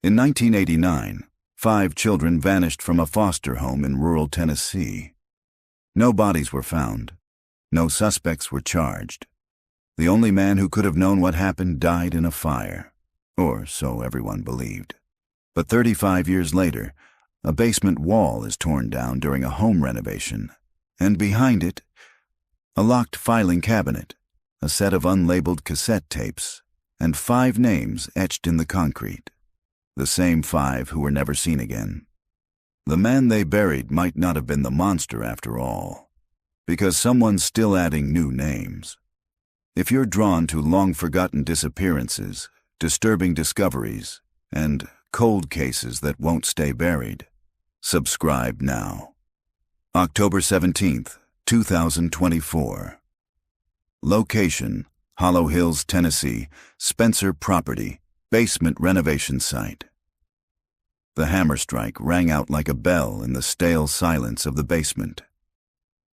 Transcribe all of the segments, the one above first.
In 1989, 5 children vanished from a foster home in rural Tennessee. No bodies were found. No suspects were charged. The only man who could have known what happened died in a fire, or so everyone believed. But 35 years later, a basement wall is torn down during a home renovation, and behind it, a locked filing cabinet, a set of unlabeled cassette tapes, and 5 names etched in the concrete. The same 5 who were never seen again. The man they buried might not have been the monster after all, because someone's still adding new names. If you're drawn to long-forgotten disappearances, disturbing discoveries, and cold cases that won't stay buried, subscribe now. October 17th, 2024. Location: Hollow Hills, Tennessee, Spencer property, basement renovation site. The hammer strike rang out like a bell in the stale silence of the basement.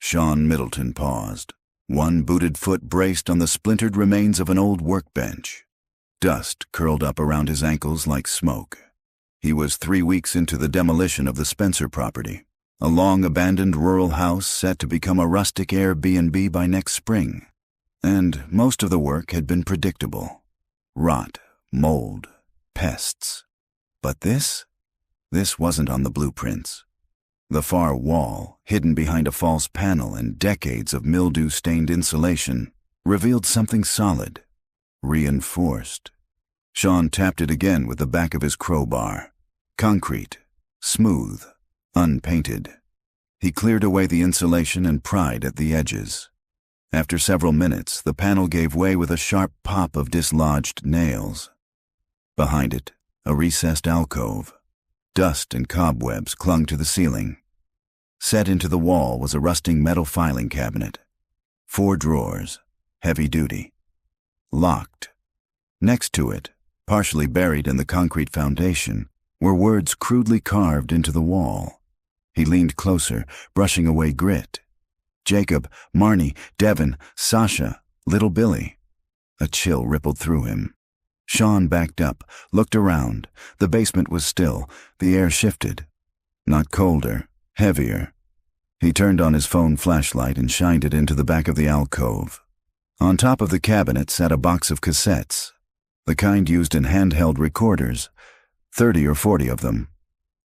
Sean Middleton paused, one booted foot braced on the splintered remains of an old workbench. Dust curled up around his ankles like smoke. He was 3 weeks into the demolition of the Spencer property, a long-abandoned rural house set to become a rustic Airbnb by next spring. And most of the work had been predictable. Rot, mold, pests. But this wasn't on the blueprints. The far wall, hidden behind a false panel and decades of mildew-stained insulation, revealed something solid, reinforced. Sean tapped it again with the back of his crowbar. Concrete, smooth, unpainted. He cleared away the insulation and pried at the edges. After several minutes, the panel gave way with a sharp pop of dislodged nails. Behind it, a recessed alcove. Dust and cobwebs clung to the ceiling. Set into the wall was a rusting metal filing cabinet. 4 drawers, heavy-duty. Locked. Next to it, partially buried in the concrete foundation, were words crudely carved into the wall. He leaned closer, brushing away grit. Jacob, Marnie, Devin, Sasha, little Billy. A chill rippled through him. Sean backed up, looked around. The basement was still. The air shifted. Not colder, heavier. He turned on his phone flashlight and shined it into the back of the alcove. On top of the cabinet sat a box of cassettes, the kind used in handheld recorders, 30 or 40 of them.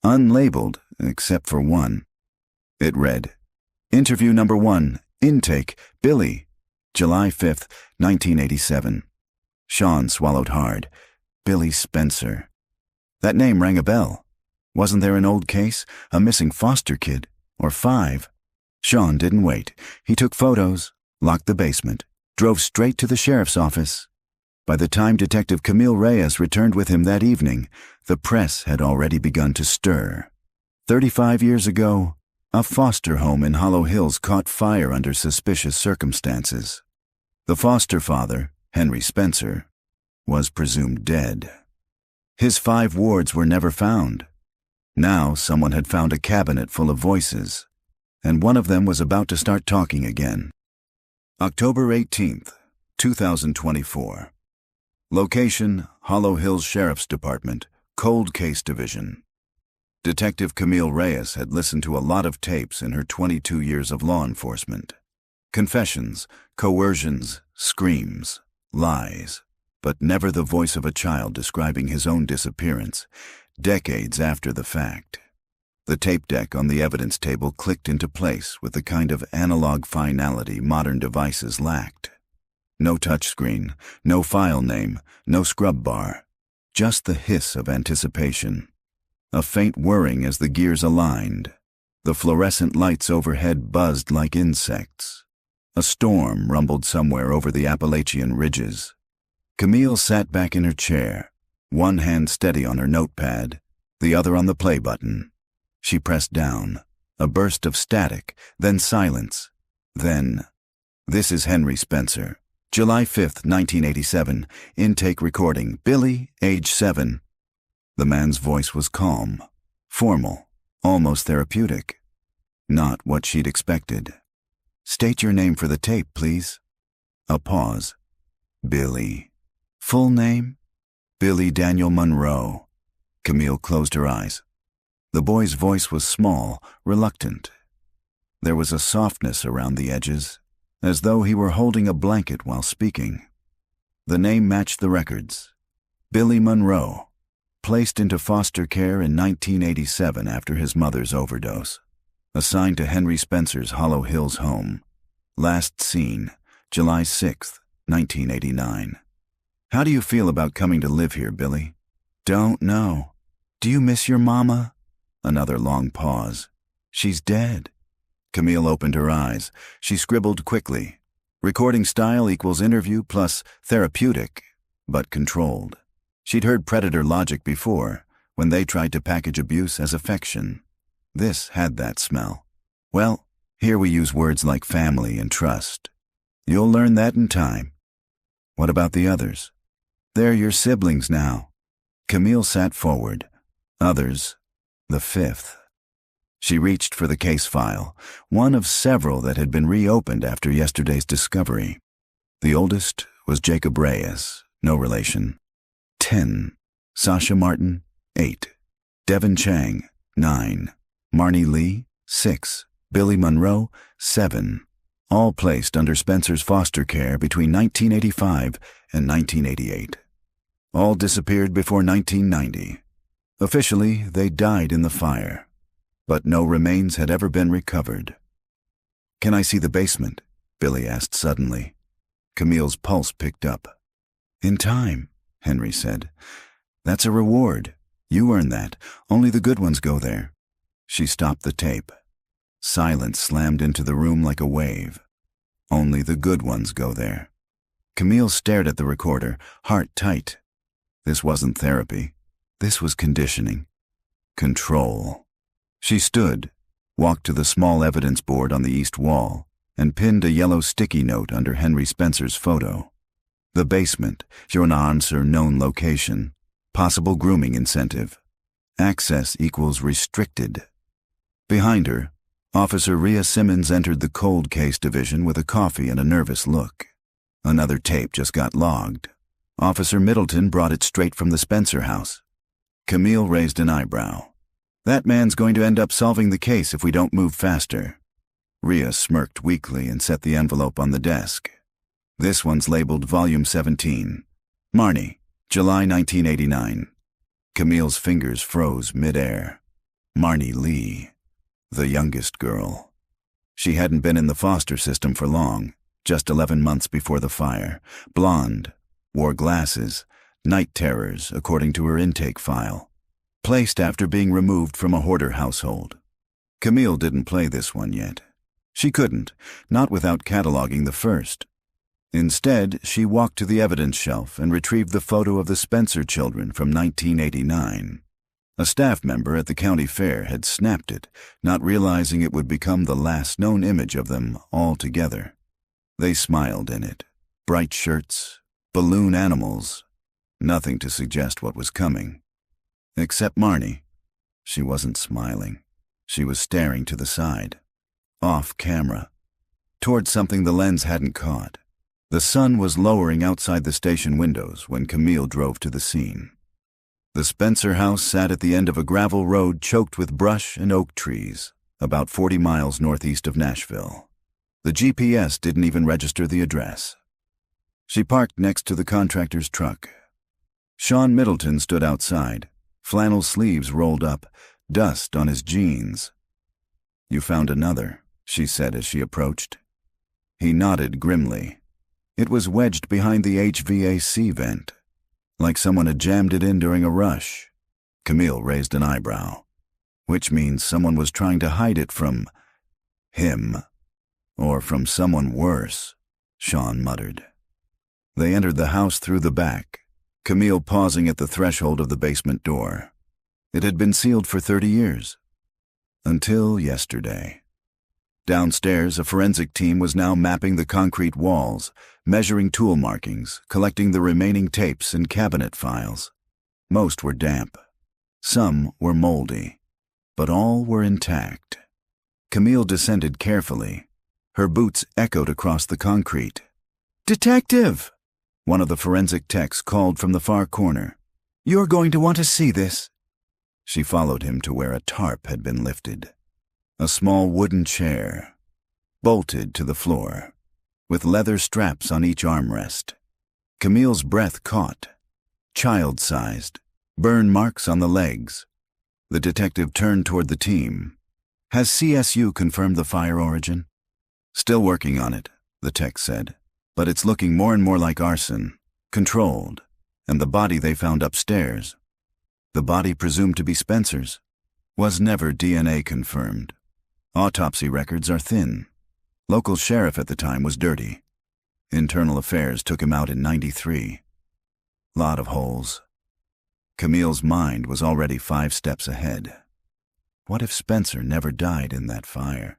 Unlabeled, except for one. It read, Interview number 1, intake, Billy, July 5th, 1987. Sean swallowed hard. Billy Spencer. That name rang a bell. Wasn't there an old case, a missing foster kid, or 5? Sean didn't wait. He took photos, locked the basement, drove straight to the sheriff's office. By the time Detective Camille Reyes returned with him that evening, the press had already begun to stir. 35 years ago, a foster home in Hollow Hills caught fire under suspicious circumstances. The foster father, Henry Spencer, was presumed dead. His 5 wards were never found. Now someone had found a cabinet full of voices, and one of them was about to start talking again. October 18th, 2024. Location: Hollow Hills Sheriff's Department, Cold Case Division. Detective Camille Reyes had listened to a lot of tapes in her 22 years of law enforcement. Confessions, coercions, screams, lies, but never the voice of a child describing his own disappearance, decades after the fact. The tape deck on the evidence table clicked into place with the kind of analog finality modern devices lacked. No touchscreen, no file name, no scrub bar, just the hiss of anticipation. A faint whirring as the gears aligned. The fluorescent lights overhead buzzed like insects. A storm rumbled somewhere over the Appalachian ridges. Camille sat back in her chair, one hand steady on her notepad, the other on the play button. She pressed down. A burst of static, then silence. Then, "This is Henry Spencer. July 5th, 1987. Intake recording. Billy, age 7. The man's voice was calm, formal, almost therapeutic. Not what she'd expected. "State your name for the tape, please." A pause. "Billy." "Full name?" "Billy Daniel Monroe." Camille closed her eyes. The boy's voice was small, reluctant. There was a softness around the edges, as though he were holding a blanket while speaking. The name matched the records. Billy Monroe, placed into foster care in 1987 after his mother's overdose. Assigned to Henry Spencer's Hollow Hills home. Last seen, July 6, 1989. How do you feel about coming to live here, Billy? Don't know. Do you miss your mama? Another long pause. She's dead. Camille opened her eyes. She scribbled quickly. Recording style equals interview plus therapeutic, but controlled. She'd heard predator logic before, when they tried to package abuse as affection. This had that smell. Well, here we use words like family and trust. You'll learn that in time. What about the others? They're your siblings now. Camille sat forward. Others, the fifth. She reached for the case file, one of several that had been reopened after yesterday's discovery. The oldest was Jacob Reyes, no relation. 10. Sasha Martin, 8. Devin Chang, 9. Marnie Lee, 6. Billy Monroe, 7. All placed under Spencer's foster care between 1985 and 1988. All disappeared before 1990. Officially, they died in the fire, but no remains had ever been recovered. Can I see the basement? Billy asked suddenly. Camille's pulse picked up. In time, Henry said. That's a reward. You earn that. Only the good ones go there. She stopped the tape. Silence slammed into the room like a wave. Only the good ones go there. Camille stared at the recorder, heart tight. This wasn't therapy. This was conditioning. Control. She stood, walked to the small evidence board on the east wall, and pinned a yellow sticky note under Henry Spencer's photo. The basement, your unanswered known location. Possible grooming incentive. Access equals restricted. Behind her, Officer Rhea Simmons entered the cold case division with a coffee and a nervous look. Another tape just got logged. Officer Middleton brought it straight from the Spencer house. Camille raised an eyebrow. That man's going to end up solving the case if we don't move faster. Rhea smirked weakly and set the envelope on the desk. This one's labeled Volume 17. Marnie, July 1989. Camille's fingers froze midair. Marnie Lee, the youngest girl. She hadn't been in the foster system for long, just 11 months before the fire. Blonde, wore glasses, night terrors according to her intake file. Placed after being removed from a hoarder household. Camille didn't play this one yet. She couldn't, not without cataloging the first. Instead, she walked to the evidence shelf and retrieved the photo of the Spencer children from 1989. A staff member at the county fair had snapped it, not realizing it would become the last known image of them all together. They smiled in it. Bright shirts, balloon animals, nothing to suggest what was coming. Except Marnie. She wasn't smiling. She was staring to the side, off camera, toward something the lens hadn't caught. The sun was lowering outside the station windows when Camille drove to the scene. The Spencer house sat at the end of a gravel road choked with brush and oak trees, about 40 miles northeast of Nashville. The GPS didn't even register the address. She parked next to the contractor's truck. Sean Middleton stood outside, flannel sleeves rolled up, dust on his jeans. You found another, she said as she approached. He nodded grimly. It was wedged behind the HVAC vent, like someone had jammed it in during a rush. Camille raised an eyebrow, which means someone was trying to hide it from him, or from someone worse, Sean muttered. They entered the house through the back, Camille pausing at the threshold of the basement door. It had been sealed for 30 years. Until yesterday. Downstairs, a forensic team was now mapping the concrete walls, measuring tool markings, collecting the remaining tapes and cabinet files. Most were damp. Some were moldy. But all were intact. Camille descended carefully. Her boots echoed across the concrete. "Detective!" One of the forensic techs called from the far corner. "You're going to want to see this." She followed him to where a tarp had been lifted. A small wooden chair, bolted to the floor, with leather straps on each armrest. Camille's breath caught. Child-sized, burn marks on the legs. The detective turned toward the team. Has CSU confirmed the fire origin? Still working on it, the tech said. But it's looking more and more like arson, controlled, and the body they found upstairs, the body presumed to be Spencer's, was never DNA confirmed. Autopsy records are thin. Local sheriff at the time was dirty. Internal Affairs took him out in '93. Lot of holes. Camille's mind was already 5 steps ahead. What if Spencer never died in that fire?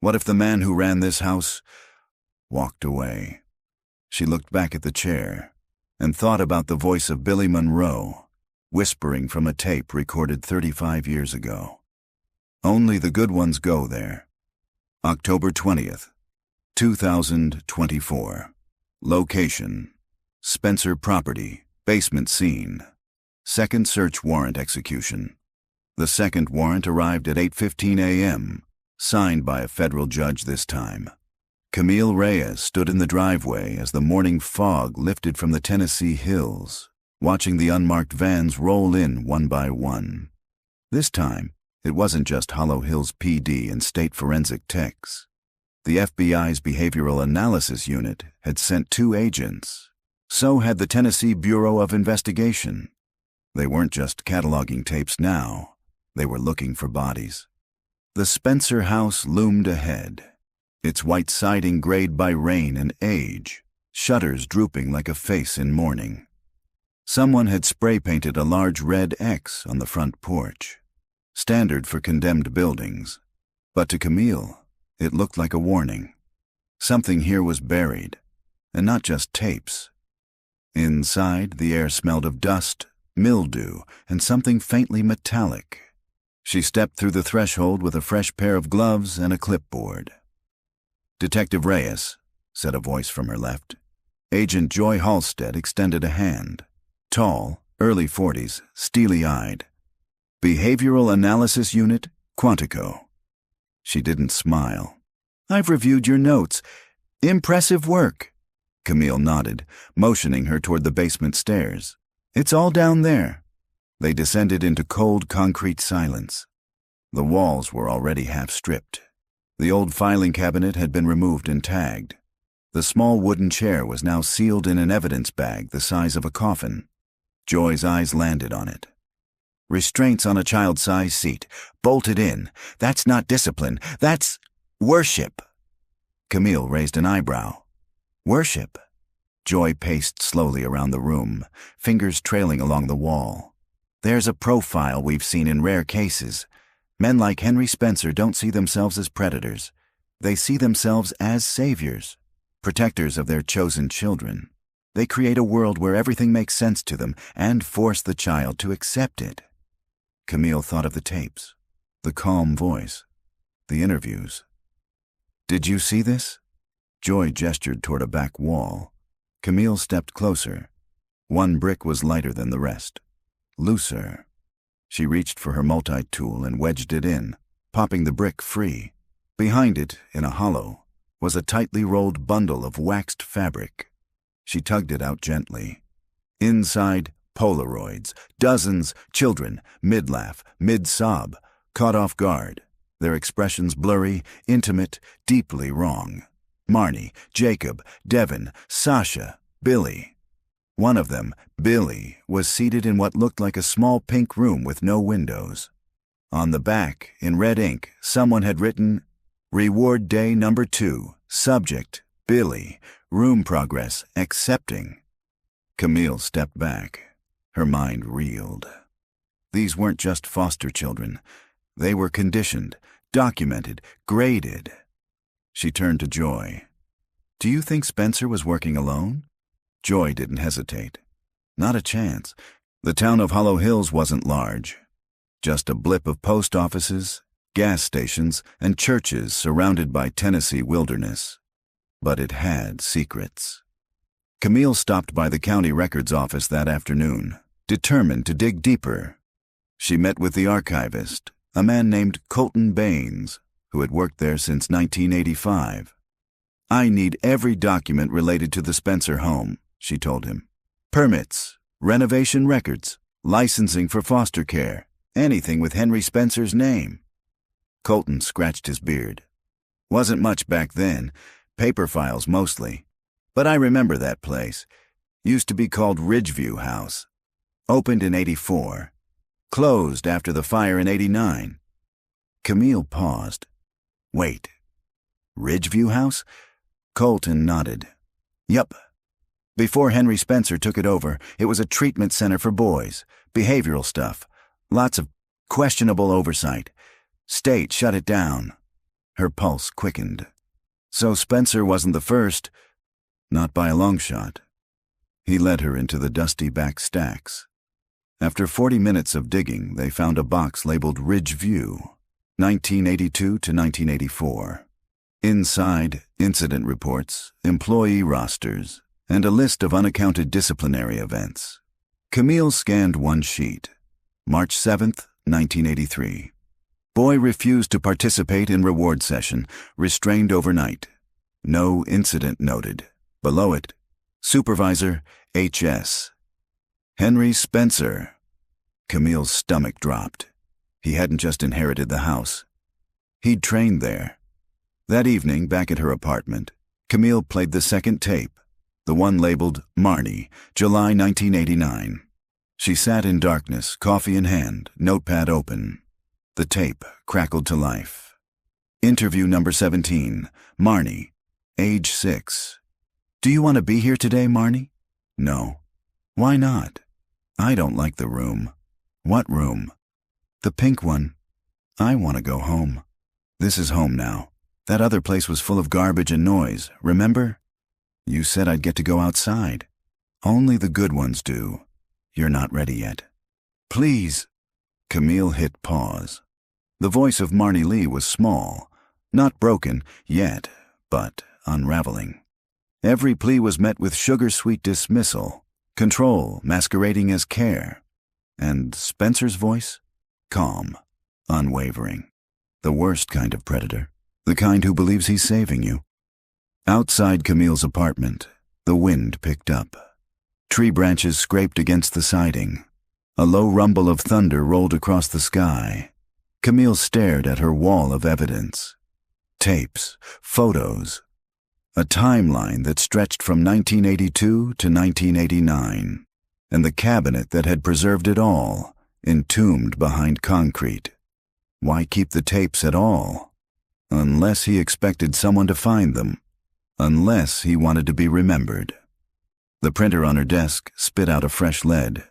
What if the man who ran this house walked away? She looked back at the chair and thought about the voice of Billy Monroe, whispering from a tape recorded 35 years ago. Only the good ones go there. October 20th, 2024. Location: Spencer property, basement scene. Second search warrant execution. The second warrant arrived at 8:15 a.m., signed by a federal judge this time. Camille Reyes stood in the driveway as the morning fog lifted from the Tennessee hills, watching the unmarked vans roll in one by one. This time, it wasn't just Hollow Hills PD and state forensic techs. The FBI's Behavioral Analysis Unit had sent 2 agents. So had the Tennessee Bureau of Investigation. They weren't just cataloging tapes now. They were looking for bodies. The Spencer house loomed ahead, its white siding grayed by rain and age, shutters drooping like a face in mourning. Someone had spray-painted a large red X on the front porch, standard for condemned buildings. But to Camille, it looked like a warning. Something here was buried, and not just tapes. Inside, the air smelled of dust, mildew, and something faintly metallic. She stepped through the threshold with a fresh pair of gloves and a clipboard. "Detective Reyes," said a voice from her left. Agent Joy Halstead extended a hand. Tall, early 40s, steely-eyed. "Behavioral Analysis Unit, Quantico." She didn't smile. "I've reviewed your notes. Impressive work." Camille nodded, motioning her toward the basement stairs. "It's all down there." They descended into cold concrete silence. The walls were already half-stripped. The old filing cabinet had been removed and tagged. The small wooden chair was now sealed in an evidence bag the size of a coffin. Joy's eyes landed on it. "Restraints on a child-sized seat, bolted in. That's not discipline. That's worship." Camille raised an eyebrow. "Worship?" Joy paced slowly around the room, fingers trailing along the wall. "There's a profile we've seen in rare cases. Men like Henry Spencer don't see themselves as predators. They see themselves as saviors, protectors of their chosen children. They create a world where everything makes sense to them and force the child to accept it." Camille thought of the tapes, the calm voice, the interviews. "Did you see this?" Joy gestured toward a back wall. Camille stepped closer. One brick was lighter than the rest. Looser. She reached for her multi-tool and wedged it in, popping the brick free. Behind it, in a hollow, was a tightly rolled bundle of waxed fabric. She tugged it out gently. Inside, Polaroids, dozens, children, mid-laugh, mid-sob, caught off guard, their expressions blurry, intimate, deeply wrong. Marnie, Jacob, Devin, Sasha, Billy. One of them, Billy, was seated in what looked like a small pink room with no windows. On the back, in red ink, someone had written, "Reward Day Number 2, Subject, Billy, Room Progress, Accepting." Camille stepped back. Her mind reeled. These weren't just foster children. They were conditioned, documented, graded. She turned to Joy. "Do you think Spencer was working alone?" Joy didn't hesitate. Not a chance. The town of Hollow Hills wasn't large. Just a blip of post offices, gas stations, and churches surrounded by Tennessee wilderness. But it had secrets. Camille stopped by the county records office that afternoon, determined to dig deeper. She met with the archivist, a man named Colton Baines, who had worked there since 1985. "I need every document related to the Spencer home," she told him. "Permits, renovation records, licensing for foster care, anything with Henry Spencer's name." Colton scratched his beard. "Wasn't much back then, paper files mostly. But I remember that place. Used to be called Ridgeview House. Opened in '84. Closed after the fire in '89. Camille paused. "Wait. Ridgeview House?" Colton nodded. "Yup. Before Henry Spencer took it over, it was a treatment center for boys, behavioral stuff, lots of questionable oversight. State shut it down." Her pulse quickened. "So Spencer wasn't the first." "Not by a long shot." He led her into the dusty back stacks. After 40 minutes of digging, they found a box labeled Ridgeview, 1982 to 1984. Inside, incident reports, employee rosters, and a list of unaccounted disciplinary events. Camille scanned one sheet. March 7th, 1983. Boy refused to participate in reward session, restrained overnight. No incident noted. Below it, Supervisor H.S. Henry Spencer. Camille's stomach dropped. He hadn't just inherited the house. He'd trained there. That evening, back at her apartment, Camille played the second tape, the one labeled Marnie, July 1989. She sat in darkness, coffee in hand, notepad open. The tape crackled to life. Interview number 17, Marnie, age 6. "Do you want to be here today, Marnie?" "No." "Why not?" "I don't like the room." "What room?" "The pink one." "I want to go home." "This is home now. That other place was full of garbage and noise, remember?" "You said I'd get to go outside." "Only the good ones do. You're not ready yet." "Please." Camille hit pause. The voice of Marnie Lee was small, not broken yet, but unraveling. Every plea was met with sugar-sweet dismissal, control masquerading as care. And Spencer's voice? Calm, unwavering. The worst kind of predator, the kind who believes he's saving you. Outside Camille's apartment, the wind picked up. Tree branches scraped against the siding. A low rumble of thunder rolled across the sky. Camille stared at her wall of evidence. Tapes, photos, a timeline that stretched from 1982 to 1989, and the cabinet that had preserved it all, entombed behind concrete. Why keep the tapes at all? Unless he expected someone to find them. Unless he wanted to be remembered. The printer on her desk spit out a fresh lead.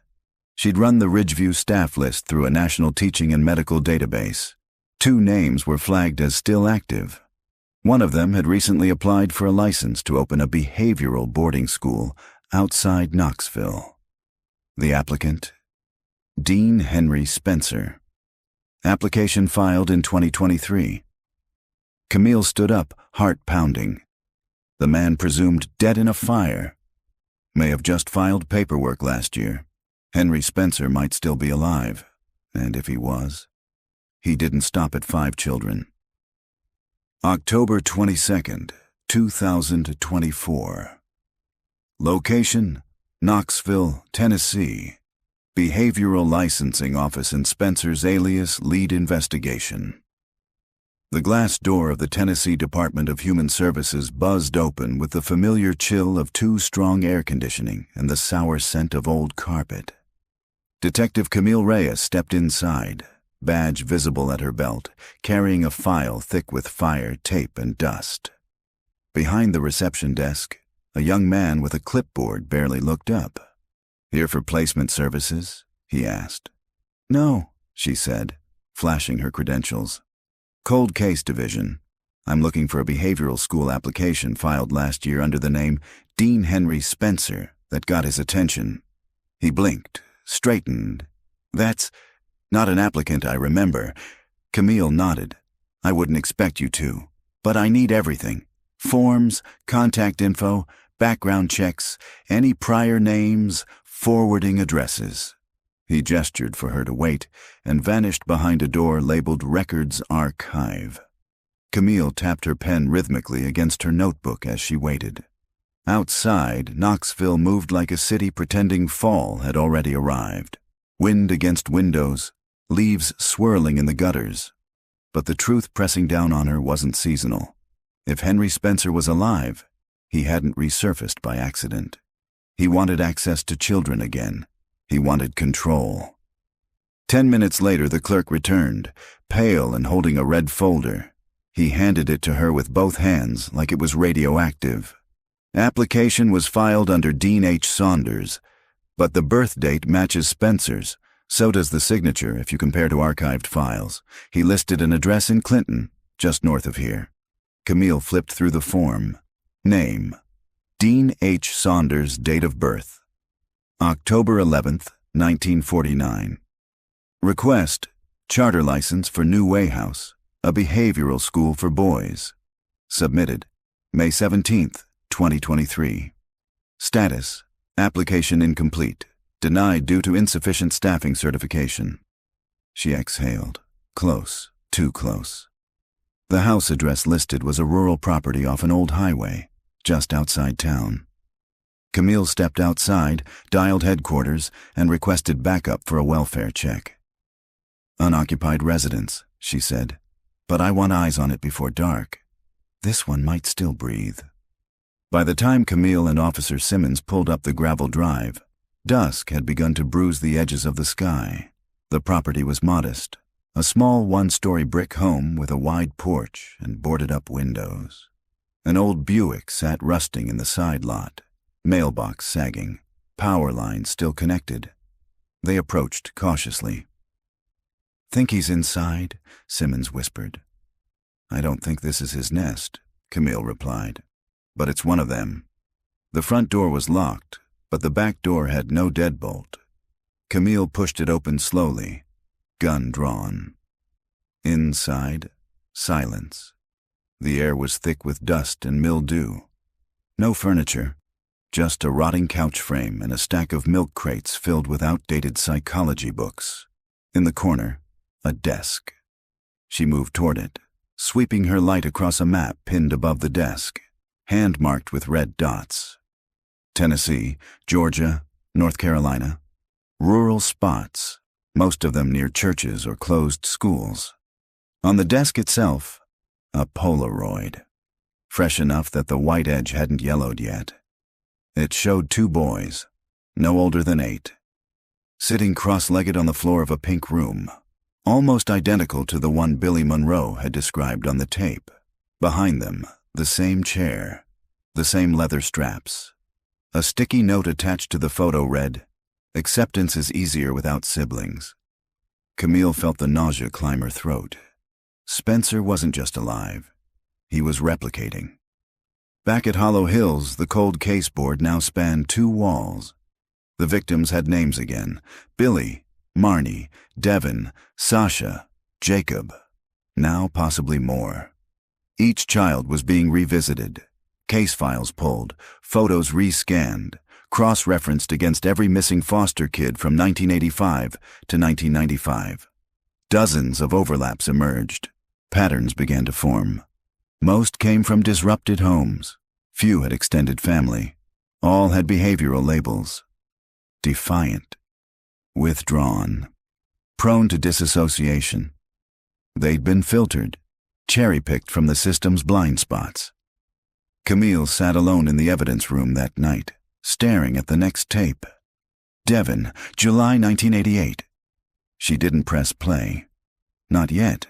She'd run the Ridgeview staff list through a national teaching and medical database. 2 names were flagged as still active. One of them had recently applied for a license to open a behavioral boarding school outside Knoxville. The applicant? Dean Henry Spencer. Application filed in 2023. Camille stood up, heart pounding. The man presumed dead in a fire. May have just filed paperwork last year. Henry Spencer might still be alive, and if he was, he didn't stop at 5 children. October 22nd, 2024. Location, Knoxville, Tennessee. Behavioral Licensing Office in Spencer's alias lead investigation. The glass door of the Tennessee Department of Human Services buzzed open with the familiar chill of too strong air conditioning and the sour scent of old carpet. Detective Camille Reyes stepped inside, badge visible at her belt, carrying a file thick with fire, tape, and dust. Behind the reception desk, a young man with a clipboard barely looked up. "Here for placement services?" he asked. "No," she said, flashing her credentials. "Cold Case Division. I'm looking for a behavioral school application filed last year under the name Dean Henry Spencer that got his attention." He blinked, straightened. "That's not an applicant I remember." Camille nodded. "I wouldn't expect you to, but I need everything. Forms, contact info, background checks, any prior names, forwarding addresses." He gestured for her to wait and vanished behind a door labeled Records Archive. Camille tapped her pen rhythmically against her notebook as she waited. Outside, Knoxville moved like a city pretending fall had already arrived. Wind against windows, leaves swirling in the gutters. But the truth pressing down on her wasn't seasonal. If Henry Spencer was alive, he hadn't resurfaced by accident. He wanted access to children again. He wanted control. 10 minutes later, the clerk returned, pale and holding a red folder. He handed it to her with both hands like it was radioactive. Application was filed under Dean H. Saunders, but the birth date matches Spencer's. So does the signature if you compare to archived files. He listed an address in Clinton, just north of here. Camille flipped through the form. Name: Dean H. Saunders. Date of birth: October 11th, 1949. Request: charter license for New Way House, a behavioral school for boys. Submitted May 17th, 2023. Status: application incomplete. Denied due to insufficient staffing certification. She exhaled. Close, too close. The house address listed was a rural property off an old highway, just outside town. Camille stepped outside, dialed headquarters, and requested backup for a welfare check. Unoccupied residence, she said, but I want eyes on it before dark. This one might still breathe. By the time Camille and Officer Simmons pulled up the gravel drive, dusk had begun to bruise the edges of the sky. The property was modest, a small one-story brick home with a wide porch and boarded-up windows. An old Buick sat rusting in the side lot, mailbox sagging, power lines still connected. They approached cautiously. "Think he's inside?" Simmons whispered. "I don't think this is his nest," Camille replied. "But it's one of them." The front door was locked, but the back door had no deadbolt. Camille pushed it open slowly, gun drawn. Inside, silence. The air was thick with dust and mildew. No furniture, just a rotting couch frame and a stack of milk crates filled with outdated psychology books. In the corner, a desk. She moved toward it, sweeping her light across a map pinned above the desk, hand-marked with red dots. Tennessee, Georgia, North Carolina. Rural spots, most of them near churches or closed schools. On the desk itself, a Polaroid, fresh enough that the white edge hadn't yellowed yet. It showed two boys, no older than 8, sitting cross-legged on the floor of a pink room, almost identical to the one Billy Monroe had described on the tape. Behind them, the same chair, the same leather straps. A sticky note attached to the photo read, "Acceptance is easier without siblings." Camille felt the nausea climb her throat. Spencer wasn't just alive. He was replicating. Back at Hollow Hills, the cold case board now spanned 2 walls. The victims had names again: Billy, Marnie, Devin, Sasha, Jacob. Now possibly more. Each child was being revisited. Case files pulled, photos re-scanned, cross-referenced against every missing foster kid from 1985 to 1995. Dozens of overlaps emerged. Patterns began to form. Most came from disrupted homes. Few had extended family. All had behavioral labels. Defiant. Withdrawn. Prone to disassociation. They'd been filtered, cherry-picked from the system's blind spots. Camille sat alone in the evidence room that night, staring at the next tape. Devin, July 1988. She didn't press play. Not yet.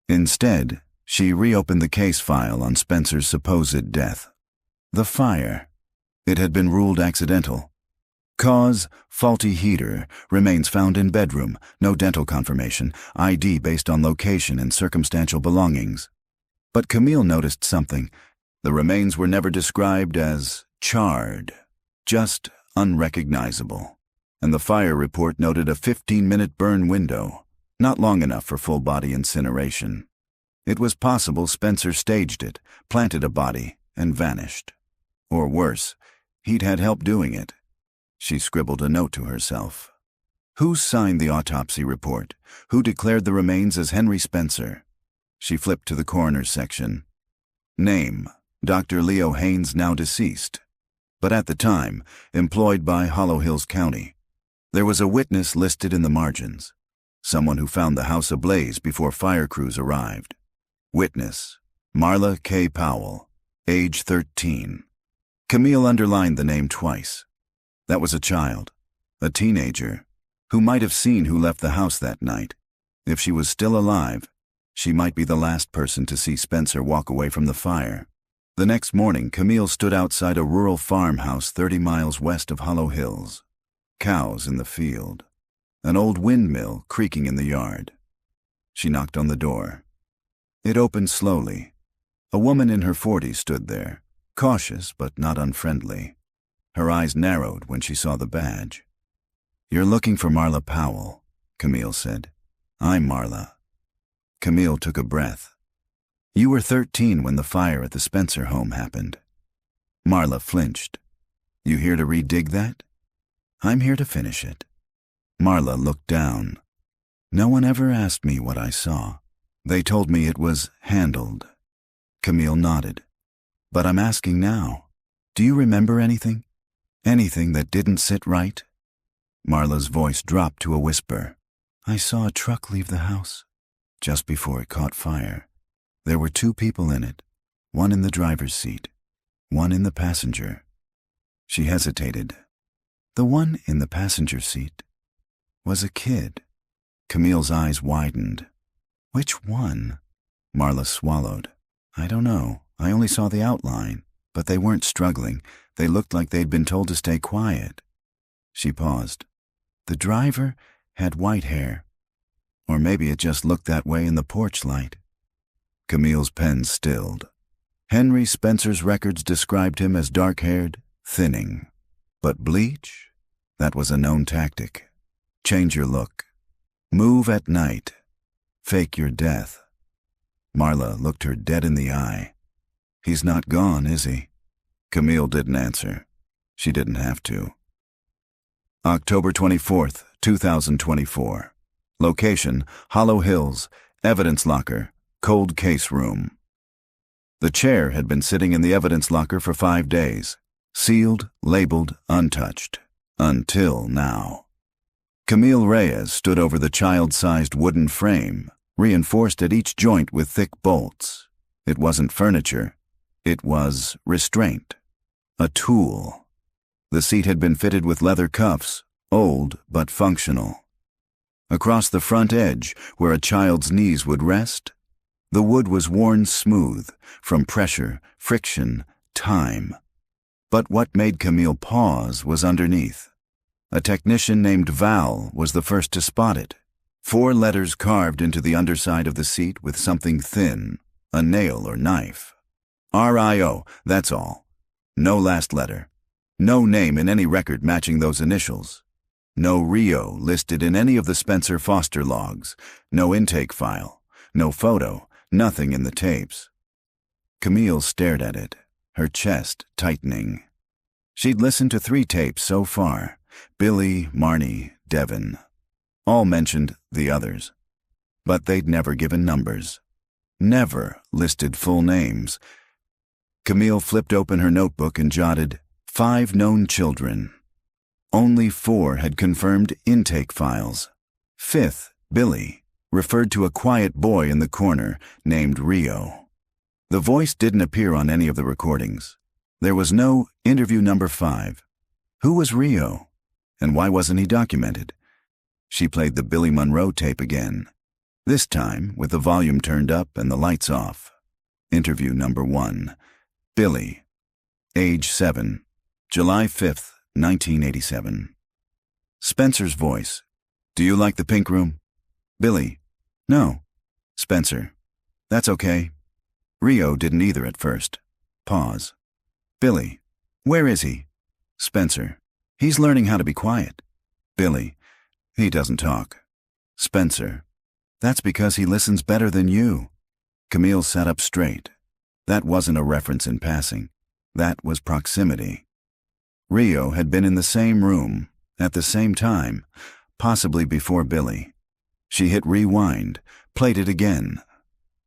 Instead, she reopened the case file on Spencer's supposed death. The fire. It had been ruled accidental. Cause, faulty heater, remains found in bedroom, no dental confirmation, ID based on location and circumstantial belongings. But Camille noticed something. The remains were never described as charred, just unrecognizable. And the fire report noted a 15-minute burn window, not long enough for full-body incineration. It was possible Spencer staged it, planted a body, and vanished. Or worse, he'd had help doing it. She scribbled a note to herself. Who signed the autopsy report? Who declared the remains as Henry Spencer? She flipped to the coroner's section. Name: Dr. Leo Haynes, now deceased, but at the time employed by Hollow Hills County. There was a witness listed in the margins, someone who found the house ablaze before fire crews arrived. Witness: Marla K. Powell, age 13. Camille underlined the name twice. That was a child, a teenager, who might have seen who left the house that night. If she was still alive, she might be the last person to see Spencer walk away from the fire. The next morning, Camille stood outside a rural farmhouse 30 miles west of Hollow Hills. Cows in the field. An old windmill creaking in the yard. She knocked on the door. It opened slowly. A woman in her 40s stood there, cautious but not unfriendly. Her eyes narrowed when she saw the badge. "You're looking for Marla Powell," Camille said. "I'm Marla." Camille took a breath. "You were 13 when the fire at the Spencer home happened." Marla flinched. "You here to redig that?" "I'm here to finish it." Marla looked down. "No one ever asked me what I saw. They told me it was handled." Camille nodded. "But I'm asking now. Do you remember anything? Anything that didn't sit right?" Marla's voice dropped to a whisper. "I saw a truck leave the house just before it caught fire. There were 2 people in it, one in the driver's seat, one in the passenger." She hesitated. "The one in the passenger seat was a kid." Camille's eyes widened. "Which one?" Marla swallowed. "I don't know. I only saw the outline, but they weren't struggling. They looked like they'd been told to stay quiet." She paused. "The driver had white hair. Or maybe it just looked that way in the porch light." Camille's pen stilled. Henry Spencer's records described him as dark-haired, thinning. But bleach? That was a known tactic. Change your look. Move at night. Fake your death. Marla looked her dead in the eye. "He's not gone, is he?" Camille didn't answer. She didn't have to. October 24th, 2024. Location: Hollow Hills. Evidence locker. Cold case room. The chair had been sitting in the evidence locker for 5 days. Sealed, labeled, untouched. Until now. Camille Reyes stood over the child-sized wooden frame, reinforced at each joint with thick bolts. It wasn't furniture. It was restraint. A tool. The seat had been fitted with leather cuffs, old but functional. Across the front edge, where a child's knees would rest, the wood was worn smooth from pressure, friction, time. But what made Camille pause was underneath. A technician named Val was the first to spot it. 4 letters carved into the underside of the seat with something thin, a nail or knife. RIO, that's all. No last letter. No name in any record matching those initials. No Rio listed in any of the Spencer Foster logs. No intake file. No photo. Nothing in the tapes. Camille stared at it, her chest tightening. She'd listened to 3 tapes so far. Billy, Marnie, Devin. All mentioned the others. But they'd never given numbers. Never listed full names. Camille flipped open her notebook and jotted 5 known children. Only 4 had confirmed intake files. 5th, Billy, referred to a quiet boy in the corner named Rio. The voice didn't appear on any of the recordings. There was no interview number 5. Who was Rio? And why wasn't he documented? She played the Billy Monroe tape again, this time with the volume turned up and the lights off. Interview number 1. Billy, age 7, July 5th, 1987. Spencer's voice. "Do you like the pink room?" Billy. "No." Spencer. "That's okay." Rio didn't either at first. Pause. Billy. "Where is he?" Spencer. "He's learning how to be quiet." Billy. "He doesn't talk." Spencer. "That's because he listens better than you." Camille sat up straight. That wasn't a reference in passing. That was proximity. Rio had been in the same room, at the same time, possibly before Billy. She hit rewind, played it again.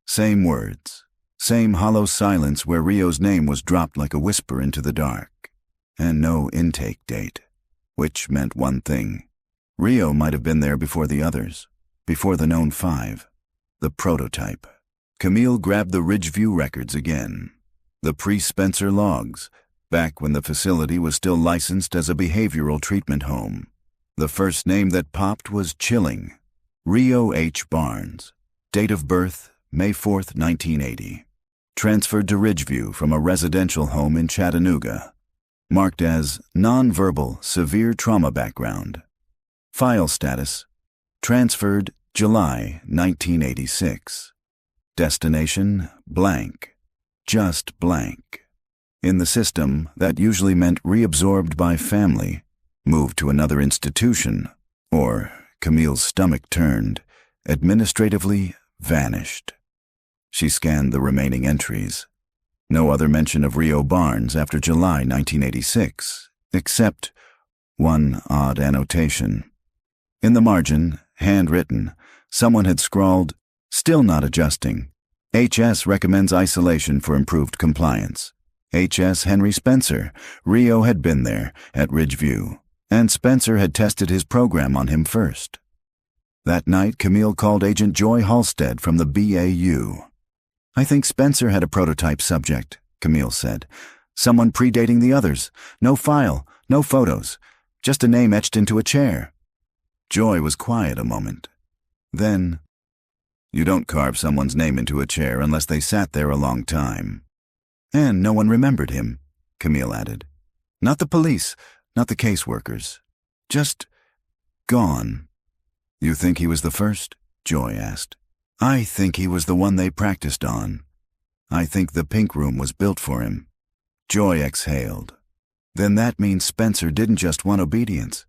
Same words, same hollow silence where Rio's name was dropped like a whisper into the dark. And no intake date, which meant one thing. Rio might have been there before the others, before the known 5, the prototype. Camille grabbed the Ridgeview records again. The pre-Spencer logs, back when the facility was still licensed as a behavioral treatment home. The first name that popped was chilling. Rio H. Barnes. Date of birth, May 4th, 1980. Transferred to Ridgeview from a residential home in Chattanooga. Marked as nonverbal severe trauma background. File status, transferred July 1986. Destination, blank. Just blank. In the system, that usually meant reabsorbed by family, moved to another institution, or, Camille's stomach turned, administratively vanished. She scanned the remaining entries. No other mention of Rio Barnes after July 1986, except one odd annotation. In the margin, handwritten, someone had scrawled, "Still not adjusting. HS recommends isolation for improved compliance. HS Henry Spencer. Rio had been there, at Ridgeview, and Spencer had tested his program on him first." That night, Camille called Agent Joy Halstead from the BAU. "I think Spencer had a prototype subject," Camille said. "Someone predating the others. No file, no photos, just a name etched into a chair." Joy was quiet a moment. Then, "You don't carve someone's name into a chair unless they sat there a long time." "And no one remembered him," Camille added. "Not the police, not the caseworkers. Just gone." "You think he was the first?" Joy asked. "I think he was the one they practiced on. I think the pink room was built for him." Joy exhaled. "Then that means Spencer didn't just want obedience.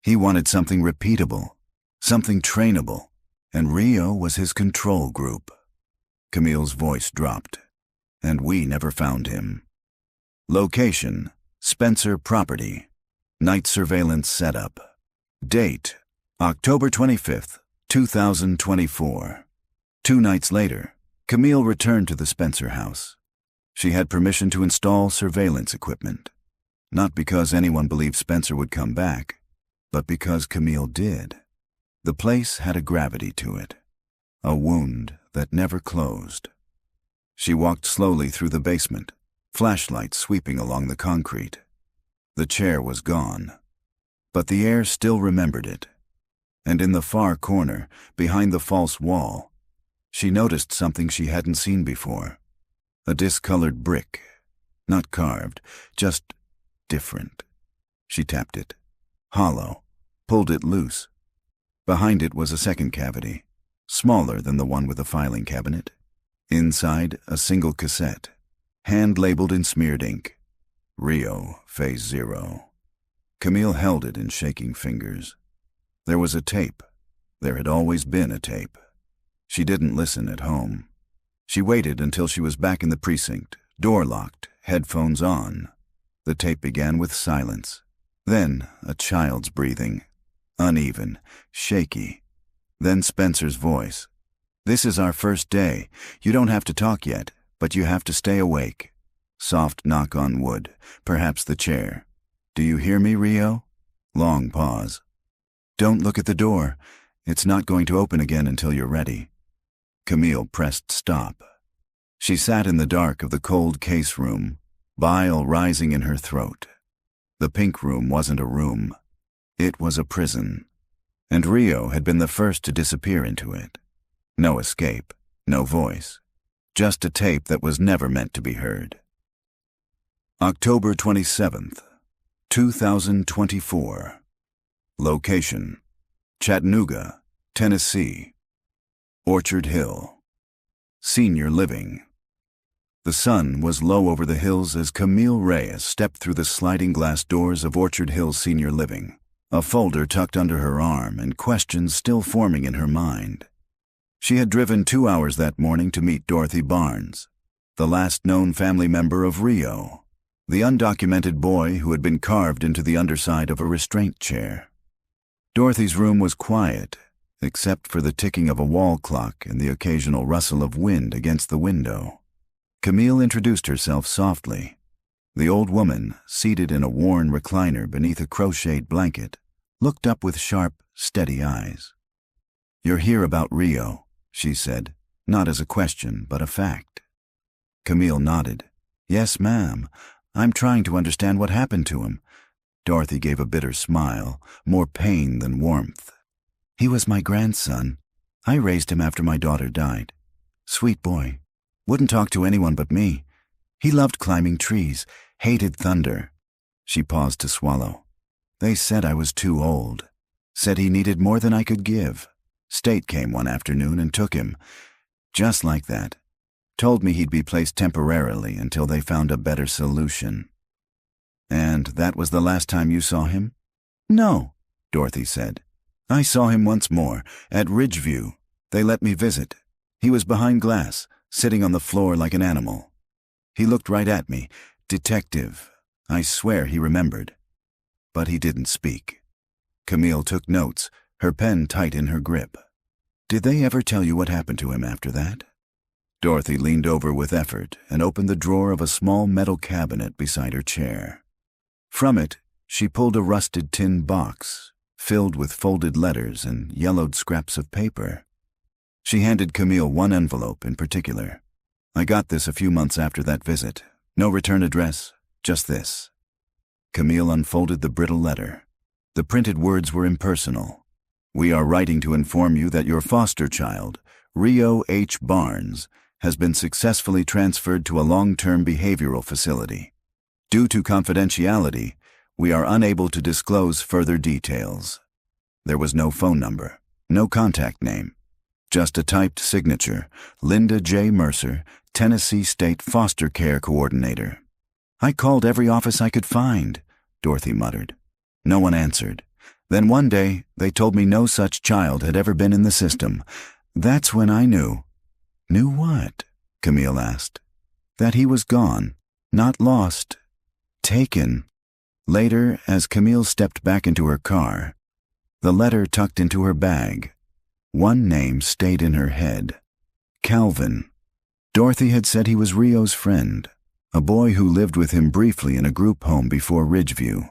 He wanted something repeatable, something trainable, and Rio was his control group." Camille's voice dropped. "And we never found him." Location, Spencer property. Night surveillance setup. Date, October 25th, 2024. 2 nights later, Camille returned to the Spencer house. She had permission to install surveillance equipment. Not because anyone believed Spencer would come back, but because Camille did. The place had a gravity to it, a wound that never closed. She walked slowly through the basement, flashlight sweeping along the concrete. The chair was gone, but the air still remembered it. And in the far corner, behind the false wall, she noticed something she hadn't seen before. A discolored brick, not carved, just different. She tapped it. Hollow, pulled it loose. Behind it was a second cavity, smaller than the one with the filing cabinet. Inside, a single cassette, hand-labeled in smeared ink. Rio, Phase 0. Camille held it in shaking fingers. There was a tape. There had always been a tape. She didn't listen at home. She waited until she was back in the precinct, door locked, headphones on. The tape began with silence. Then a child's breathing, uneven, shaky. Then Spencer's voice. "This is our first day. You don't have to talk yet, but you have to stay awake." Soft knock on wood, perhaps the chair. "Do you hear me, Rio?" Long pause. "Don't look at the door. It's not going to open again until you're ready." Camille pressed stop. She sat in the dark of the cold case room, bile rising in her throat. The pink room wasn't a room. It was a prison. And Rio had been the first to disappear into it. No escape, no voice. Just a tape that was never meant to be heard. October 27th, 2024. Location, Chattanooga, Tennessee. Orchard Hill. Senior living. The sun was low over the hills as Camille Reyes stepped through the sliding glass doors of Orchard Hill Senior Living, a folder tucked under her arm and questions still forming in her mind. She had driven 2 hours that morning to meet Dorothy Barnes, the last known family member of Rio, the undocumented boy who had been carved into the underside of a restraint chair. Dorothy's room was quiet, except for the ticking of a wall clock and the occasional rustle of wind against the window. Camille introduced herself softly. The old woman, seated in a worn recliner beneath a crocheted blanket, looked up with sharp, steady eyes. "You're here about Rio," she said, not as a question, but a fact. Camille nodded. "Yes, ma'am. I'm trying to understand what happened to him." Dorothy gave a bitter smile, more pain than warmth. "He was my grandson. I raised him after my daughter died. Sweet boy. Wouldn't talk to anyone but me. He loved climbing trees, hated thunder." She paused to swallow. "They said I was too old. Said he needed more than I could give. State came one afternoon and took him. Just like that. Told me he'd be placed temporarily until they found a better solution." "And that was the last time you saw him?" "No," Dorothy said. "I saw him once more, at Ridgeview. They let me visit. He was behind glass, sitting on the floor like an animal. He looked right at me. Detective. I swear he remembered. But he didn't speak." Camille took notes, her pen tight in her grip. "Did they ever tell you what happened to him after that?" Dorothy leaned over with effort and opened the drawer of a small metal cabinet beside her chair. From it, she pulled a rusted tin box, filled with folded letters and yellowed scraps of paper. She handed Camille one envelope in particular. "I got this a few months after that visit. No return address, just this." Camille unfolded the brittle letter. The printed words were impersonal. "We are writing to inform you that your foster child, Rio H. Barnes, has been successfully transferred to a long-term behavioral facility. Due to confidentiality, we are unable to disclose further details." There was no phone number, no contact name, just a typed signature, "Linda J. Mercer, Tennessee State Foster Care Coordinator." "I called every office I could find," Dorothy muttered. No one answered. Then one day, they told me no such child had ever been in the system. That's when I knew. "Knew what?" Camille asked. "That he was gone, not lost, taken." Later, as Camille stepped back into her car, the letter tucked into her bag, one name stayed in her head. Calvin. Dorothy had said he was Rio's friend, a boy who lived with him briefly in a group home before Ridgeview.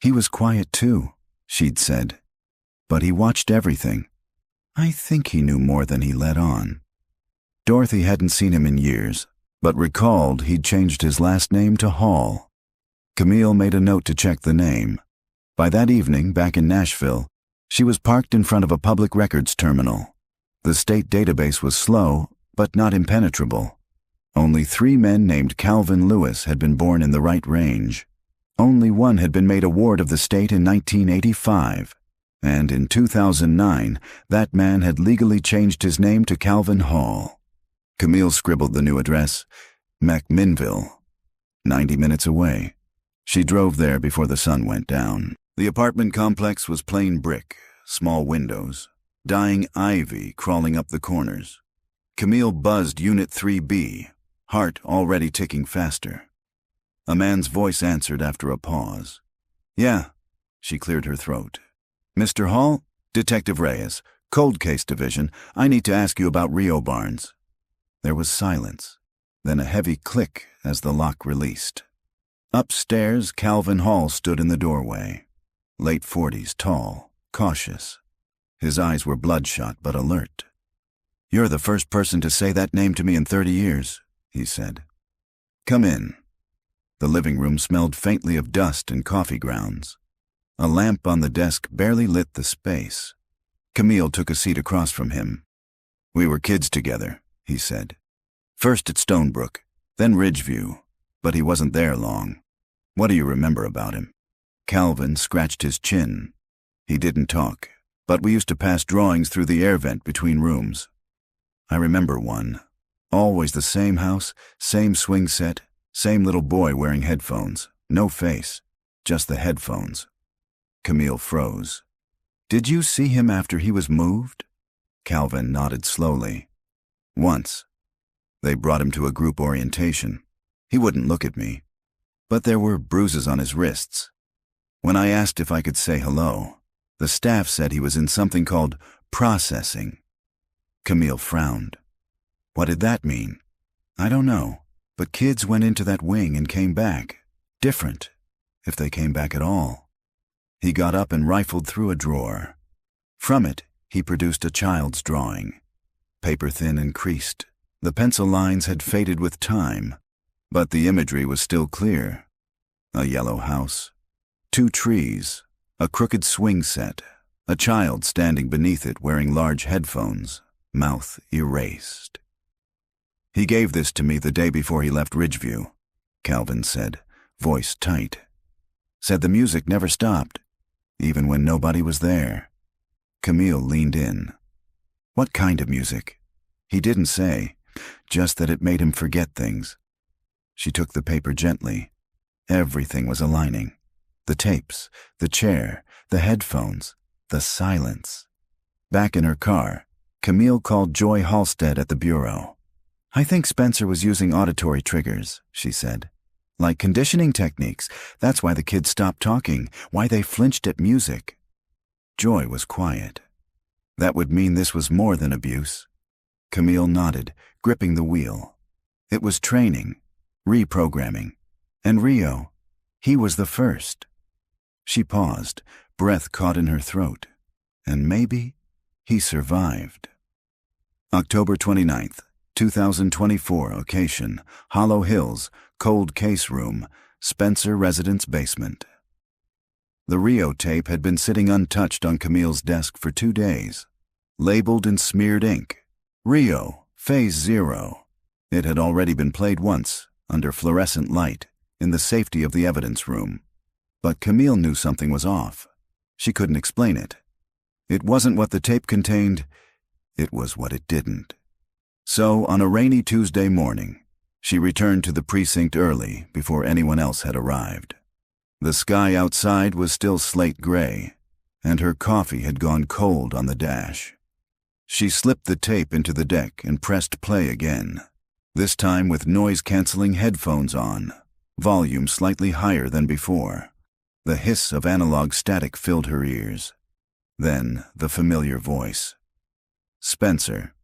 He was quiet too, she'd said, but he watched everything. I think he knew more than he let on. Dorothy hadn't seen him in years, but recalled he'd changed his last name to Hall. Camille made a note to check the name. By that evening, back in Nashville, she was parked in front of a public records terminal. The state database was slow, but not impenetrable. Only 3 men named Calvin Lewis had been born in the right range. Only one had been made a ward of the state in 1985, and in 2009, that man had legally changed his name to Calvin Hall. Camille scribbled the new address, McMinnville, 90 minutes away. She drove there before the sun went down. The apartment complex was plain brick, small windows, dying ivy crawling up the corners. Camille buzzed Unit 3B, heart already ticking faster. A man's voice answered after a pause. "Yeah," she cleared her throat. "Mr. Hall, Detective Reyes, Cold Case Division, I need to ask you about Rio Barnes." There was silence, then a heavy click as the lock released. Upstairs, Calvin Hall stood in the doorway. Late 40s, tall, cautious. His eyes were bloodshot but alert. "You're the first person to say that name to me in 30 years, he said. "Come in." The living room smelled faintly of dust and coffee grounds. A lamp on the desk barely lit the space. Camille took a seat across from him. "We were kids together," he said. "First at Stonebrook, then Ridgeview, but he wasn't there long. What do you remember about him?" Calvin scratched his chin. He didn't talk, but we used to pass drawings through the air vent between rooms. I remember one. Always the same house, same swing set, same little boy wearing headphones. No face, just the headphones. Camille froze. "Did you see him after he was moved?" Calvin nodded slowly. "Once. They brought him to a group orientation. He wouldn't look at me, but there were bruises on his wrists. When I asked if I could say hello, The staff said he was in something called processing. Camille frowned. What did that mean? I don't know, but kids went into that wing and came back. Different, if they came back at all. He got up and rifled through a drawer. From it, he produced a child's drawing. Paper thin and creased. The pencil lines had faded with time, but the imagery was still clear. A yellow house, 2 trees, a crooked swing set, a child standing beneath it wearing large headphones, mouth erased. He gave this to me the day before he left Ridgeview, Calvin said, voice tight. Said the music never stopped, even when nobody was there. Camille leaned in. What kind of music? He didn't say, just that it made him forget things. She took the paper gently. Everything was aligning. The tapes, the chair, the headphones, the silence. Back in her car, Camille called Joy Halstead at the bureau. I think Spencer was using auditory triggers, she said. Like conditioning techniques. That's why the kids stopped talking, why they flinched at music. Joy was quiet. That would mean this was more than abuse. Camille nodded, gripping the wheel. It was training, reprogramming. And Rio, he was the first. She paused, breath caught in her throat. And maybe he survived. October 29th, 2024, occasion, Hollow Hills, cold case room, Spencer residence basement. The Rio tape had been sitting untouched on Camille's desk for 2 days. Labeled in smeared ink. Rio, Phase 0. It had already been played once, under fluorescent light, in the safety of the evidence room. But Camille knew something was off. She couldn't explain it. It wasn't what the tape contained, it was what it didn't. So, on a rainy Tuesday morning, she returned to the precinct early before anyone else had arrived. The sky outside was still slate gray, and her coffee had gone cold on the dash. She slipped the tape into the deck and pressed play again, this time with noise-canceling headphones on, volume slightly higher than before. The hiss of analog static filled her ears. Then the familiar voice. Spencer,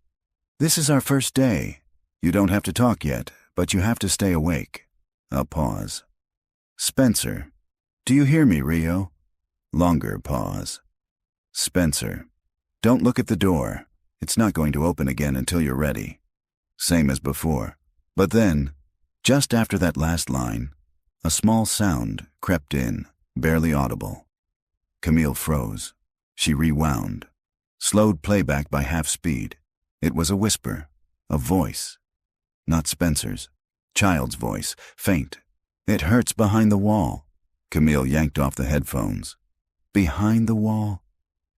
this is our first day. You don't have to talk yet, but you have to stay awake. A pause. Spencer, do you hear me, Rio? Longer pause. Spencer, don't look at the door. It's not going to open again until you're ready. Same as before. But then, just after that last line, a small sound crept in, barely audible. Camille froze. She rewound. Slowed playback by half speed. It was a whisper, a voice. Not Spencer's. Child's voice, faint. It hurts behind the wall. Camille yanked off the headphones. Behind the wall?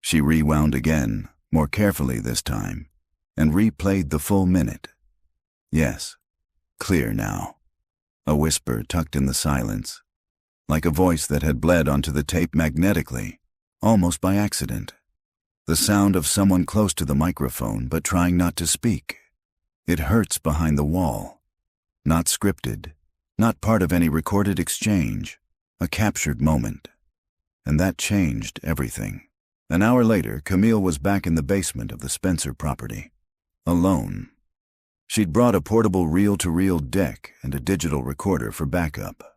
She rewound again, more carefully this time, and replayed the full minute. Yes, clear now. A whisper tucked in the silence, like a voice that had bled onto the tape magnetically, almost by accident. The sound of someone close to the microphone but trying not to speak. It hurts behind the wall. Not scripted, not part of any recorded exchange, a captured moment. And that changed everything. An hour later, Camille was back in the basement of the Spencer property, alone. She'd brought a portable reel-to-reel deck and a digital recorder for backup.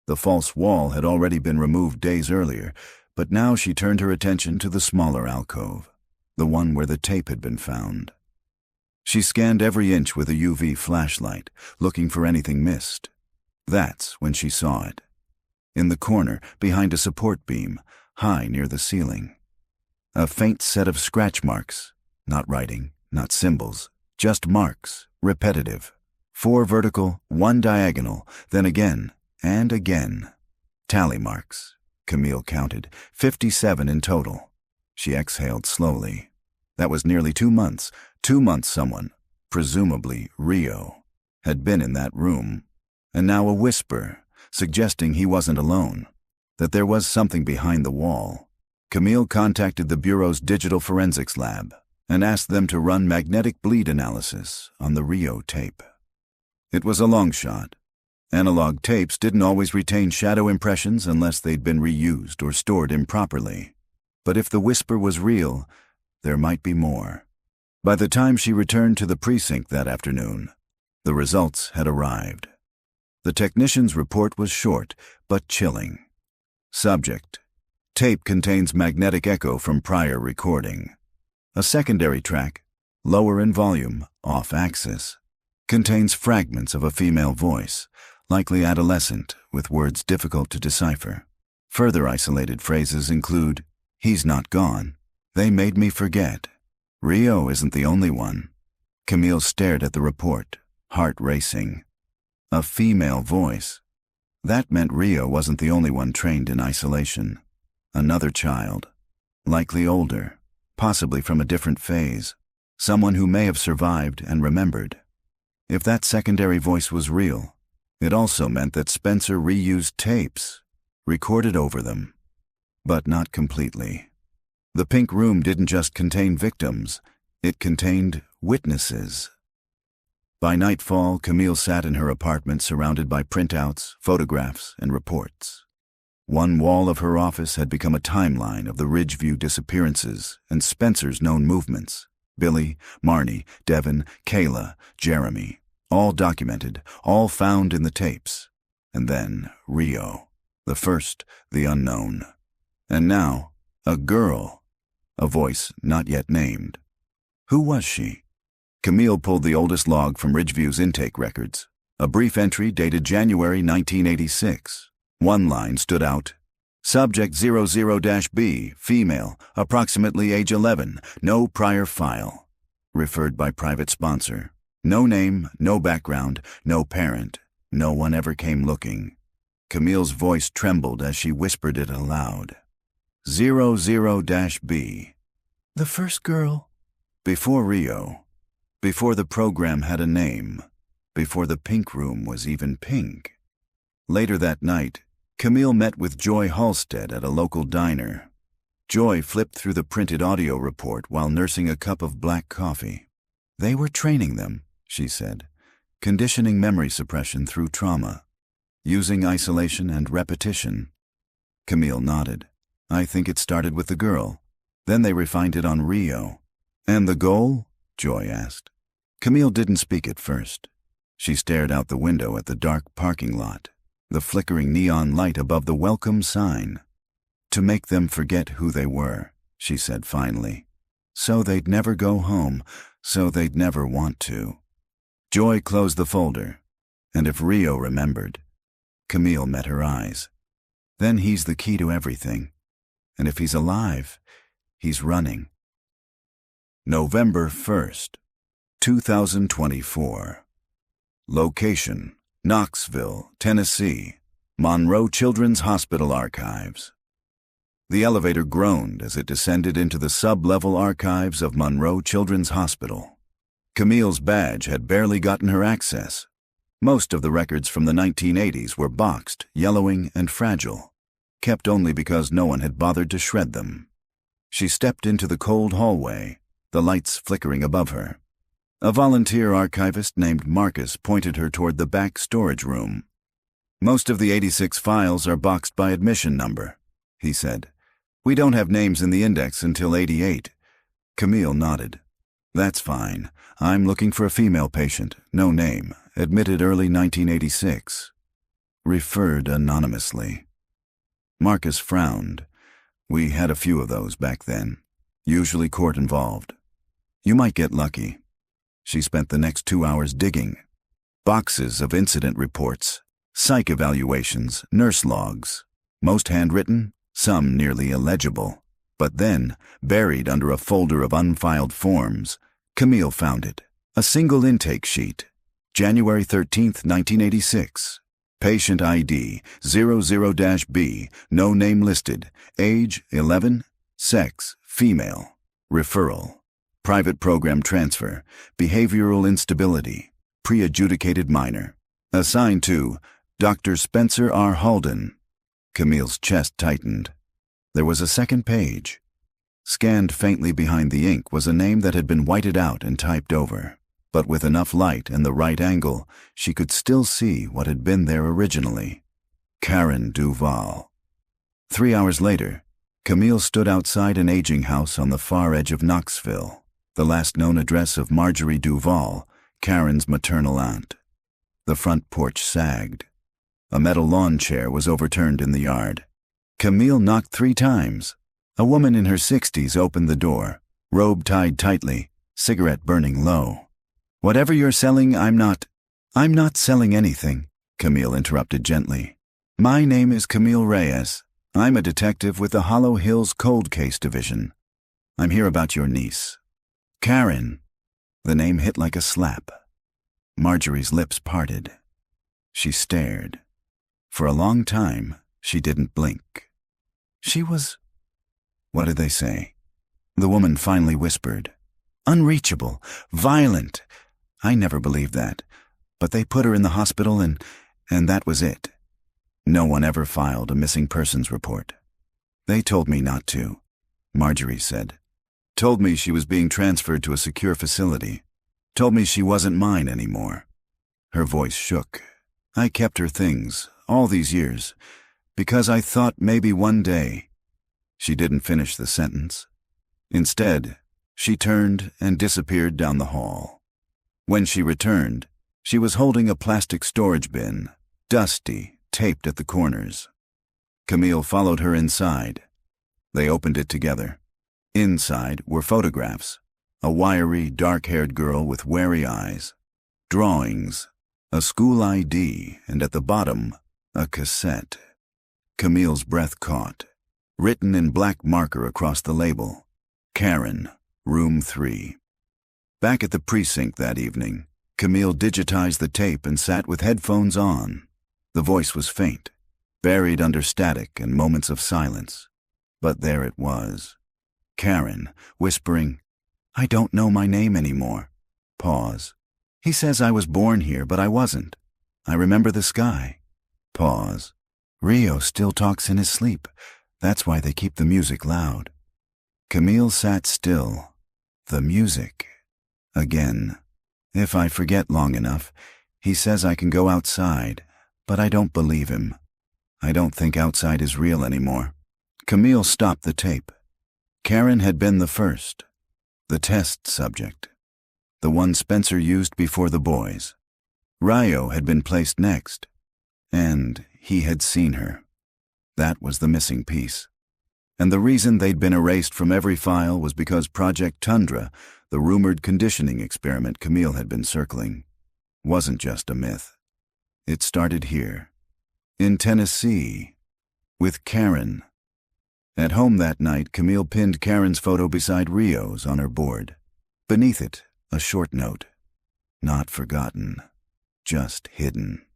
The false wall had already been removed days earlier, but now she turned her attention to the smaller alcove, the one where the tape had been found. She scanned every inch with a UV flashlight, looking for anything missed. That's when she saw it. In the corner, behind a support beam, high near the ceiling. A faint set of scratch marks, not writing, not symbols, just marks, repetitive. 4 vertical, 1 diagonal, then again, and again. Tally marks, Camille counted, 57 in total. She exhaled slowly. That was nearly 2 months. 2 months someone, presumably Rio, had been in that room. And now a whisper, suggesting he wasn't alone, that there was something behind the wall. Camille contacted the Bureau's digital forensics lab and asked them to run magnetic bleed analysis on the Rio tape. It was a long shot. Analog tapes didn't always retain shadow impressions unless they'd been reused or stored improperly. But if the whisper was real, there might be more. By the time she returned to the precinct that afternoon, the results had arrived. The technician's report was short, but chilling. Subject: tape contains magnetic echo from prior recording. A secondary track, lower in volume, off-axis, contains fragments of a female voice, likely adolescent, with words difficult to decipher. Further isolated phrases include, "He's not gone. They made me forget. Rio isn't the only one." Camille stared at the report, heart racing. A female voice. That meant Rio wasn't the only one trained in isolation. Another child, likely older, possibly from a different phase, someone who may have survived and remembered. If that secondary voice was real, it also meant that Spencer reused tapes, recorded over them. But not completely. The pink room didn't just contain victims, it contained witnesses. By nightfall, Camille sat in her apartment surrounded by printouts, photographs, and reports. One wall of her office had become a timeline of the Ridgeview disappearances and Spencer's known movements. Billy, Marnie, Devin, Kayla, Jeremy, all documented, all found in the tapes. And then Rio, the first, the unknown. And now, a girl, a voice not yet named. Who was she? Camille pulled the oldest log from Ridgeview's intake records, a brief entry dated January 1986. One line stood out. Subject 00-B, female, approximately age 11, no prior file. Referred by private sponsor. No name, no background, no parent. No one ever came looking. Camille's voice trembled as she whispered it aloud. 00-B. The first girl. Before Rio. Before the program had a name. Before the pink room was even pink. Later that night, Camille met with Joy Halstead at a local diner. Joy flipped through the printed audio report while nursing a cup of black coffee. They were training them, she said, conditioning memory suppression through trauma, using isolation and repetition. Camille nodded. I think it started with the girl. Then they refined it on Rio. And the goal? Joy asked. Camille didn't speak at first. She stared out the window at the dark parking lot, the flickering neon light above the welcome sign. To make them forget who they were, she said finally. So they'd never go home, so they'd never want to. Joy closed the folder, and if Rio remembered, Camille met her eyes. Then he's the key to everything. And if he's alive, he's running. November 1st, 2024. Location: Knoxville, Tennessee, Monroe Children's Hospital Archives. The elevator groaned as it descended into the sub-level archives of Monroe Children's Hospital. Camille's badge had barely gotten her access. Most of the records from the 1980s were boxed, yellowing, and fragile, kept only because no one had bothered to shred them. She stepped into the cold hallway, the lights flickering above her. A volunteer archivist named Marcus pointed her toward the back storage room. Most of the 86 files are boxed by admission number, he said. We don't have names in the index until 88. Camille nodded. That's fine. I'm looking for a female patient, no name, admitted early 1986. Referred anonymously. Marcus frowned. We had a few of those back then, usually court involved. You might get lucky. She spent the next 2 hours digging. Boxes of incident reports, psych evaluations, nurse logs, most handwritten, some nearly illegible. But then, buried under a folder of unfiled forms, Camille found it. A single intake sheet. January 13th, 1986. Patient ID 00-B, no name listed. Age 11. Sex female. Referral. Private program transfer. Behavioral instability. Pre-adjudicated minor. Assigned to Dr. Spencer R. Halden. Camille's chest tightened. There was a second page. Scanned faintly behind the ink was a name that had been whited out and typed over. But with enough light and the right angle, she could still see what had been there originally. Karen Duval. 3 hours later, Camille stood outside an aging house on the far edge of Knoxville, the last known address of Marjorie Duval, Karen's maternal aunt. The front porch sagged. A metal lawn chair was overturned in the yard. Camille knocked 3 times. A woman in her 60s opened the door, robe tied tightly, cigarette burning low. "Whatever you're selling, I'm not selling anything," Camille interrupted gently. "My name is Camille Reyes. I'm a detective with the Hollow Hills Cold Case Division. I'm here about your niece." "Karen." The name hit like a slap. Marjorie's lips parted. She stared. For a long time, she didn't blink. She was... What did they say? The woman finally whispered. "Unreachable. Violent. I never believed that. But they put her in the hospital and that was it. No one ever filed a missing persons report." "They told me not to," Marjorie said. "Told me she was being transferred to a secure facility. Told me she wasn't mine anymore." Her voice shook. "I kept her things all these years because I thought maybe one day..." She didn't finish the sentence. Instead, she turned and disappeared down the hall. When she returned, she was holding a plastic storage bin, dusty, taped at the corners. Camille followed her inside. They opened it together. Inside were photographs, a wiry, dark-haired girl with wary eyes, drawings, a school ID, and at the bottom, a cassette. Camille's breath caught. Written in black marker across the label, "Karen, Room 3. Back at the precinct that evening, Camille digitized the tape and sat with headphones on. The voice was faint, buried under static and moments of silence. But there it was. Karen, whispering, "I don't know my name anymore." Pause. "He says I was born here, but I wasn't. I remember the sky." Pause. "Rio still talks in his sleep. That's why they keep the music loud." Camille sat still. The music. Again. "If I forget long enough, he says I can go outside, but I don't believe him. I don't think outside is real anymore." Camille stopped the tape. Karen had been the first, the test subject, the one Spencer used before the boys. Rio had been placed next, and he had seen her. That was the missing piece. And the reason they'd been erased from every file was because Project Tundra, the rumored conditioning experiment Camille had been circling, wasn't just a myth. It started here, in Tennessee, with Karen. At home that night, Camille pinned Karen's photo beside Rio's on her board. Beneath it, a short note. Not forgotten, just hidden.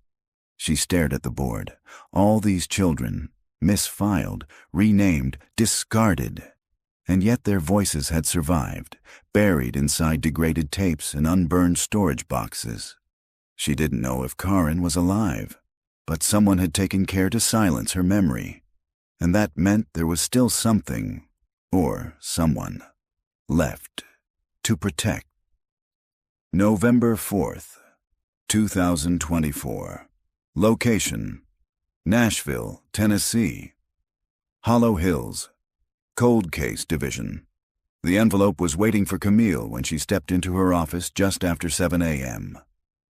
She stared at the board. All these children, misfiled, renamed, discarded. And yet their voices had survived, buried inside degraded tapes and unburned storage boxes. She didn't know if Karen was alive, but someone had taken care to silence her memory. And that meant there was still something, or someone, left to protect. November 4th, 2024. Location: Nashville, Tennessee. Hollow Hills, Cold Case Division. The envelope was waiting for Camille when she stepped into her office just after 7 a.m.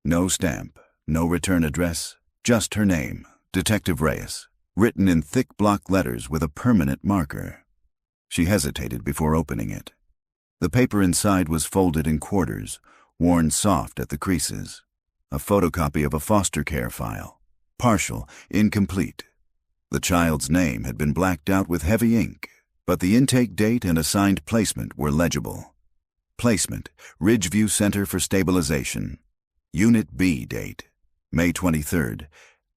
No stamp, no return address, just her name, Detective Reyes, written in thick block letters with a permanent marker. She hesitated before opening it. The paper inside was folded in quarters, worn soft at the creases. A photocopy of a foster care file. Partial, incomplete. The child's name had been blacked out with heavy ink, but the intake date and assigned placement were legible. Placement: Ridgeview Center for Stabilization. Unit B date: May 23rd,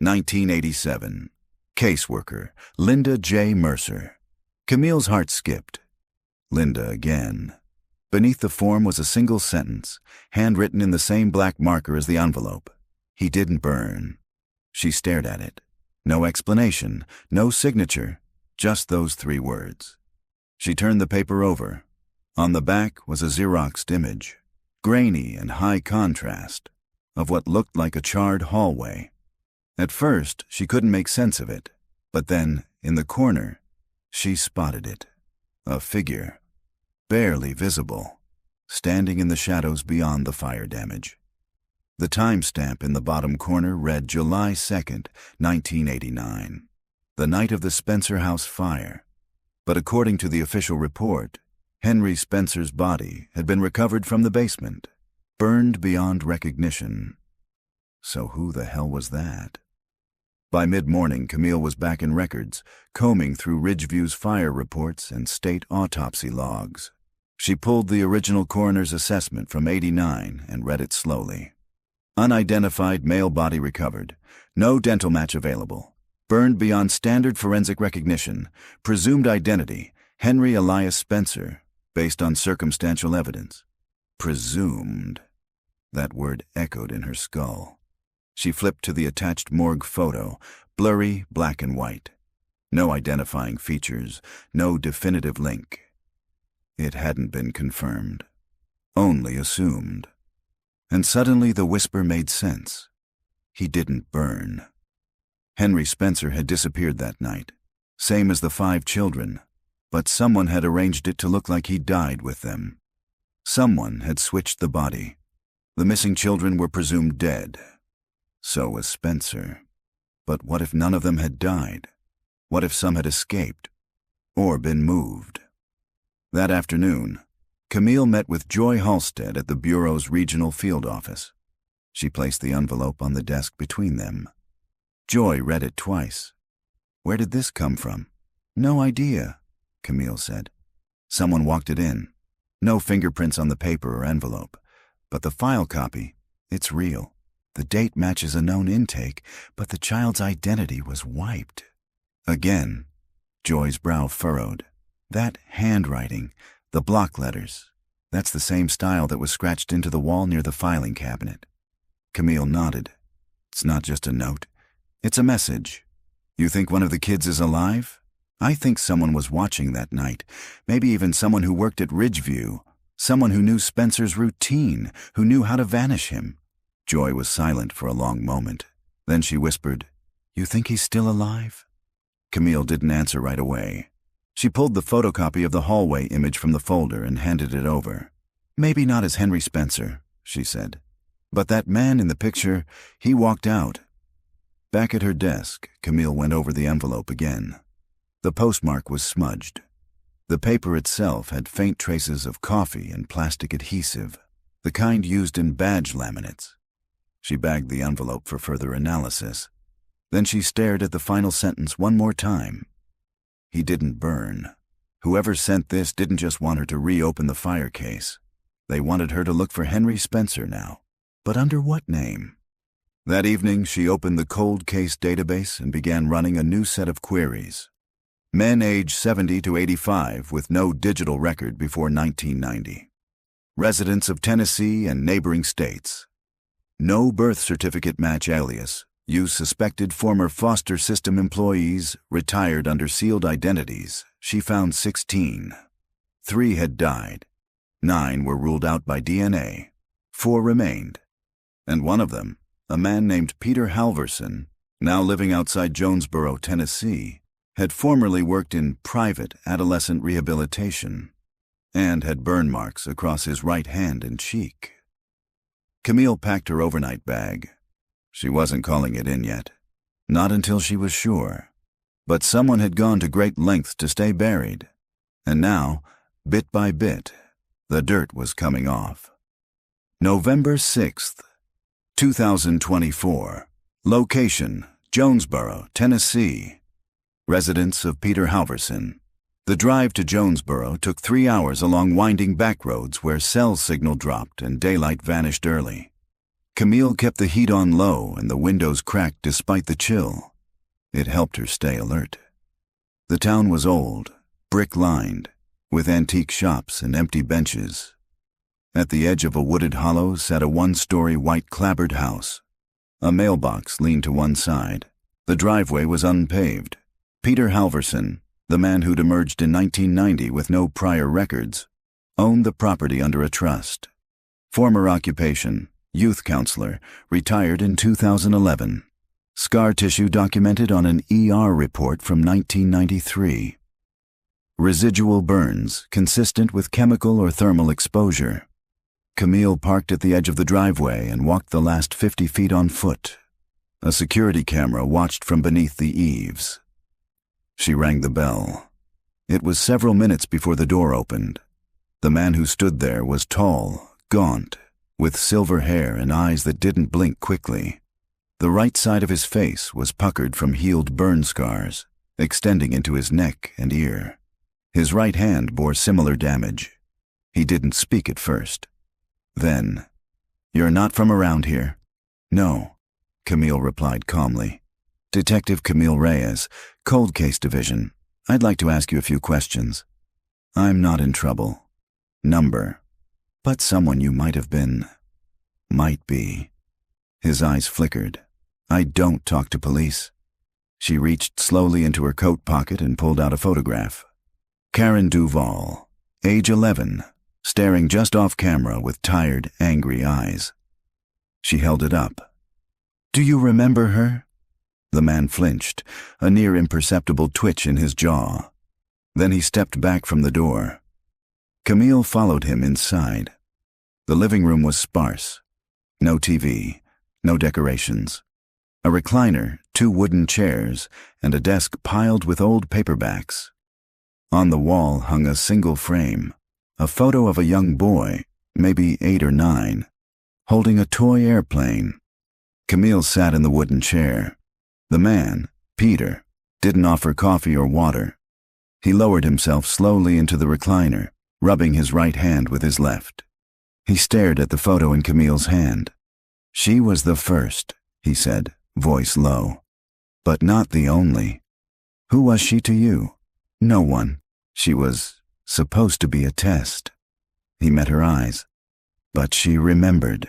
1987. Caseworker: Linda J. Mercer. Camille's heart skipped. Linda again. Beneath the form was a single sentence, handwritten in the same black marker as the envelope. "He didn't burn." She stared at it. No explanation, no signature, just those 3 words. She turned the paper over. On the back was a Xeroxed image, grainy and high contrast, of what looked like a charred hallway. At first, she couldn't make sense of it, but then, in the corner, She spotted it. A figure, barely visible, standing in the shadows beyond the fire damage. The timestamp in the bottom corner read July 2nd, 1989, the night of the Spencer House fire. But according to the official report, Henry Spencer's body had been recovered from the basement, burned beyond recognition. So who the hell was that? By mid-morning, Camille was back in records, combing through Ridgeview's fire reports and state autopsy logs. She pulled the original coroner's assessment from '89 and read it slowly. Unidentified male body recovered. No dental match available. Burned beyond standard forensic recognition. Presumed identity, Henry Elias Spencer, based on circumstantial evidence. Presumed. That word echoed in her skull. She flipped to the attached morgue photo, blurry, black and white. No identifying features, no definitive link. It hadn't been confirmed. Only assumed. And suddenly the whisper made sense. He didn't burn. Henry Spencer had disappeared that night, same as the 5 children, but someone had arranged it to look like he died with them. Someone had switched the body. The missing children were presumed dead. So was Spencer. But what if none of them had died? What if some had escaped? Or been moved? That afternoon, Camille met with Joy Halstead at the Bureau's regional field office. She placed the envelope on the desk between them. Joy read it twice. Where did this come from? No idea, Camille said. Someone walked it in. No fingerprints on the paper or envelope. But the file copy, it's real. The date matches a known intake, but the child's identity was wiped. Again, Joy's brow furrowed. That handwriting, the block letters, that's the same style that was scratched into the wall near the filing cabinet. Camille nodded. It's not just a note. It's a message. You think one of the kids is alive? I think someone was watching that night. Maybe even someone who worked at Ridgeview. Someone who knew Spencer's routine, who knew how to vanish him. Joy was silent for a long moment. Then she whispered, You think he's still alive? Camille didn't answer right away. She pulled the photocopy of the hallway image from the folder and handed it over. Maybe not as Henry Spencer, she said. But that man in the picture, he walked out. Back at her desk, Camille went over the envelope again. The postmark was smudged. The paper itself had faint traces of coffee and plastic adhesive, the kind used in badge laminates. She bagged the envelope for further analysis. Then she stared at the final sentence one more time. He didn't burn. Whoever sent this didn't just want her to reopen the fire case. They wanted her to look for Henry Spencer now. But under what name? That evening, she opened the cold case database and began running a new set of queries. Men aged 70 to 85 with no digital record before 1990. Residents of Tennessee and neighboring states. No birth certificate match alias. Use suspected former foster system employees, retired under sealed identities. She found 16. 3 had died. 9 were ruled out by DNA. 4 remained. And one of them, a man named Peter Halverson, now living outside Jonesboro, Tennessee, had formerly worked in private adolescent rehabilitation and had burn marks across his right hand and cheek. Camille packed her overnight bag. She wasn't calling it in yet. Not until she was sure. But someone had gone to great lengths to stay buried. And now, bit by bit, the dirt was coming off. November 6th, 2024. Location, Jonesboro, Tennessee. Residence of Peter Halverson. The drive to Jonesboro took 3 hours along winding back roads where cell signal dropped and daylight vanished early. Camille kept the heat on low and the windows cracked despite the chill. It helped her stay alert. The town was old, brick-lined, with antique shops and empty benches. At the edge of a wooded hollow sat a one-story white clapboard house. A mailbox leaned to one side. The driveway was unpaved. Peter Halverson, the man who'd emerged in 1990 with no prior records, owned the property under a trust. Former occupation, youth counselor, retired in 2011. Scar tissue documented on an ER report from 1993. Residual burns, consistent with chemical or thermal exposure. Camille parked at the edge of the driveway and walked the last 50 feet on foot. A security camera watched from beneath the eaves. She rang the bell. It was several minutes before the door opened. The man who stood there was tall, gaunt, with silver hair and eyes that didn't blink quickly. The right side of his face was puckered from healed burn scars, extending into his neck and ear. His right hand bore similar damage. He didn't speak at first. Then, "You're not from around here?" "No," Camille replied calmly. "Detective Camille Reyes, Cold Case Division. I'd like to ask you a few questions." "I'm not in trouble." "Number." "But someone you might have been." "Might be." His eyes flickered. "I don't talk to police." She reached slowly into her coat pocket and pulled out a photograph. Karen Duval, age 11, staring just off camera with tired, angry eyes. She held it up. "Do you remember her?" The man flinched, a near imperceptible twitch in his jaw. Then he stepped back from the door. Camille followed him inside. The living room was sparse. No TV, no decorations. A recliner, 2 wooden chairs, and a desk piled with old paperbacks. On the wall hung a single frame, a photo of a young boy, maybe 8 or 9, holding a toy airplane. Camille sat in the wooden chair. The man, Peter, didn't offer coffee or water. He lowered himself slowly into the recliner, rubbing his right hand with his left. He stared at the photo in Camille's hand. "She was the first," he said, voice low. "But not the only." "Who was she to you?" "No one. She was supposed to be a test." He met her eyes. But she remembered.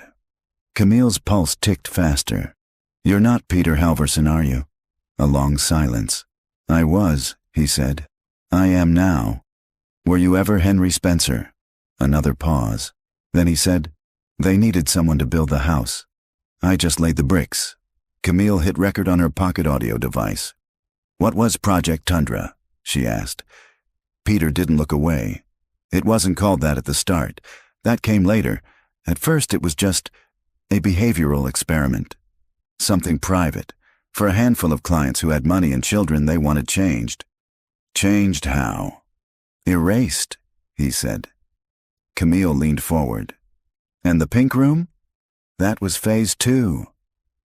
Camille's pulse ticked faster. "You're not Peter Halverson, are you?" A long silence. "I was," he said. "I am now." "Were you ever Henry Spencer?" Another pause. Then he said, "They needed someone to build the house. I just laid the bricks." Camille hit record on her pocket audio device. "What was Project Tundra?" she asked. Peter didn't look away. "It wasn't called that at the start. That came later. At first it was just a behavioral experiment. Something private, for a handful of clients who had money and children they wanted changed." "Changed how?" "Erased," he said. Camille leaned forward. "And the pink room?" "That was phase 2.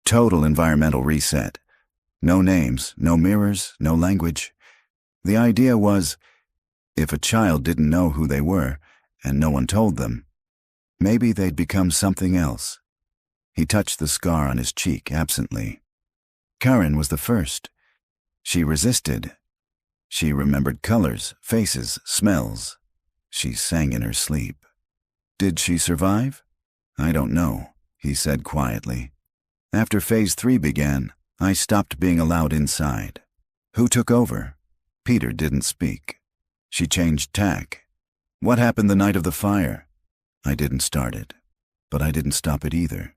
Total environmental reset. No names, no mirrors, no language. The idea was, if a child didn't know who they were, and no one told them, maybe they'd become something else." He touched the scar on his cheek absently. "Karen was the first. She resisted. She remembered colors, faces, smells. She sang in her sleep." "Did she survive?" "I don't know," he said quietly. "After phase 3 began, I stopped being allowed inside." "Who took over?" Peter didn't speak. "She changed tack." "What happened the night of the fire?" "I didn't start it, but I didn't stop it either."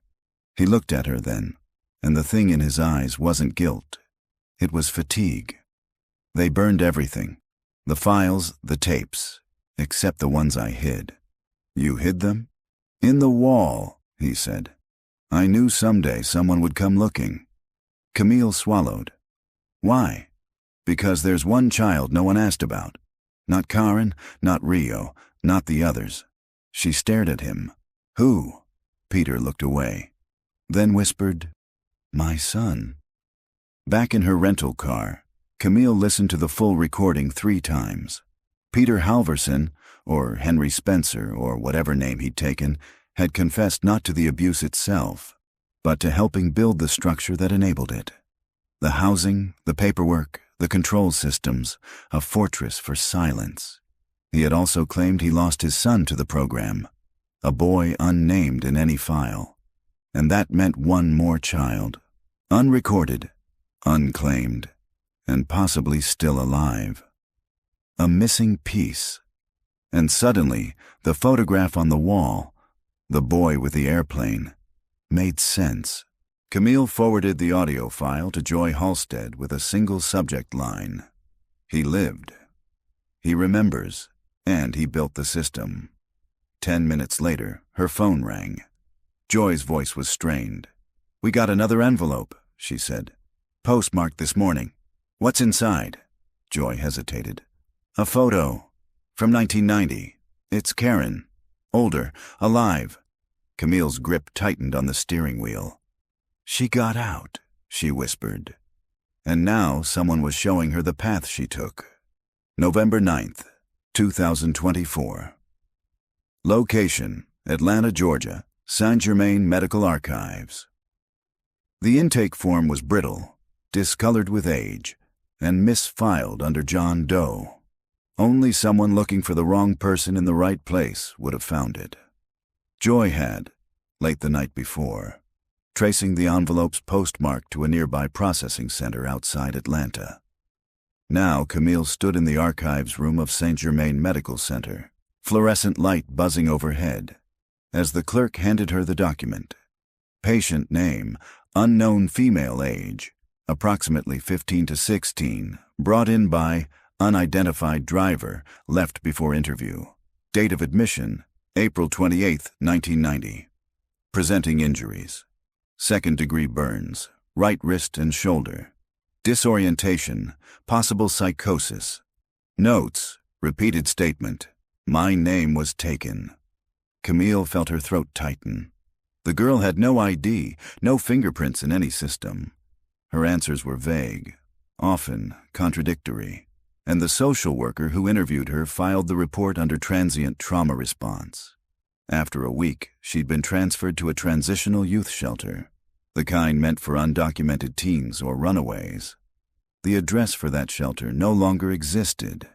He looked at her then, and the thing in his eyes wasn't guilt. It was fatigue. "They burned everything. The files, the tapes, except the ones I hid." "You hid them?" "In the wall," he said. "I knew someday someone would come looking." Camille swallowed. "Why?" "Because there's one child no one asked about. Not Karen, not Rio, not the others." She stared at him. "Who?" Peter looked away. Then whispered, "My son." Back in her rental car, Camille listened to the full recording 3 times. Peter Halverson, or Henry Spencer, or whatever name he'd taken, had confessed not to the abuse itself, but to helping build the structure that enabled it. The housing, the paperwork, the control systems, a fortress for silence. He had also claimed he lost his son to the program, a boy unnamed in any file. And that meant one more child, unrecorded, unclaimed, and possibly still alive. A missing piece. And suddenly, the photograph on the wall, the boy with the airplane, made sense. Camille forwarded the audio file to Joy Halstead with a single subject line. He lived. He remembers, and he built the system. 10 minutes later, her phone rang. Joy's voice was strained. "We got another envelope," she said. "Postmarked this morning. What's inside?" Joy hesitated. "A photo. From 1990. It's Karen. Older. Alive." Camille's grip tightened on the steering wheel. "She got out," she whispered. And now someone was showing her the path she took. November 9th, 2024. Location: Atlanta, Georgia. Saint Germain Medical Archives. The intake form was brittle, discolored with age, and misfiled under John Doe. Only someone looking for the wrong person in the right place would have found it. Joy had, late the night before, tracing the envelope's postmark to a nearby processing center outside Atlanta. Now Camille stood in the archives room of Saint Germain Medical Center, fluorescent light buzzing overhead, as the clerk handed her the document. Patient name, unknown female age, approximately 15 to 16, brought in by unidentified driver, left before interview. Date of admission, April 28, 1990. Presenting injuries: second-degree burns, right wrist and shoulder. Disorientation, possible psychosis. Notes, repeated statement: "My name was taken." Camille felt her throat tighten. The girl had no ID, no fingerprints in any system. Her answers were vague, often contradictory, and the social worker who interviewed her filed the report under transient trauma response. After a week, she'd been transferred to a transitional youth shelter, the kind meant for undocumented teens or runaways. The address for that shelter no longer existed,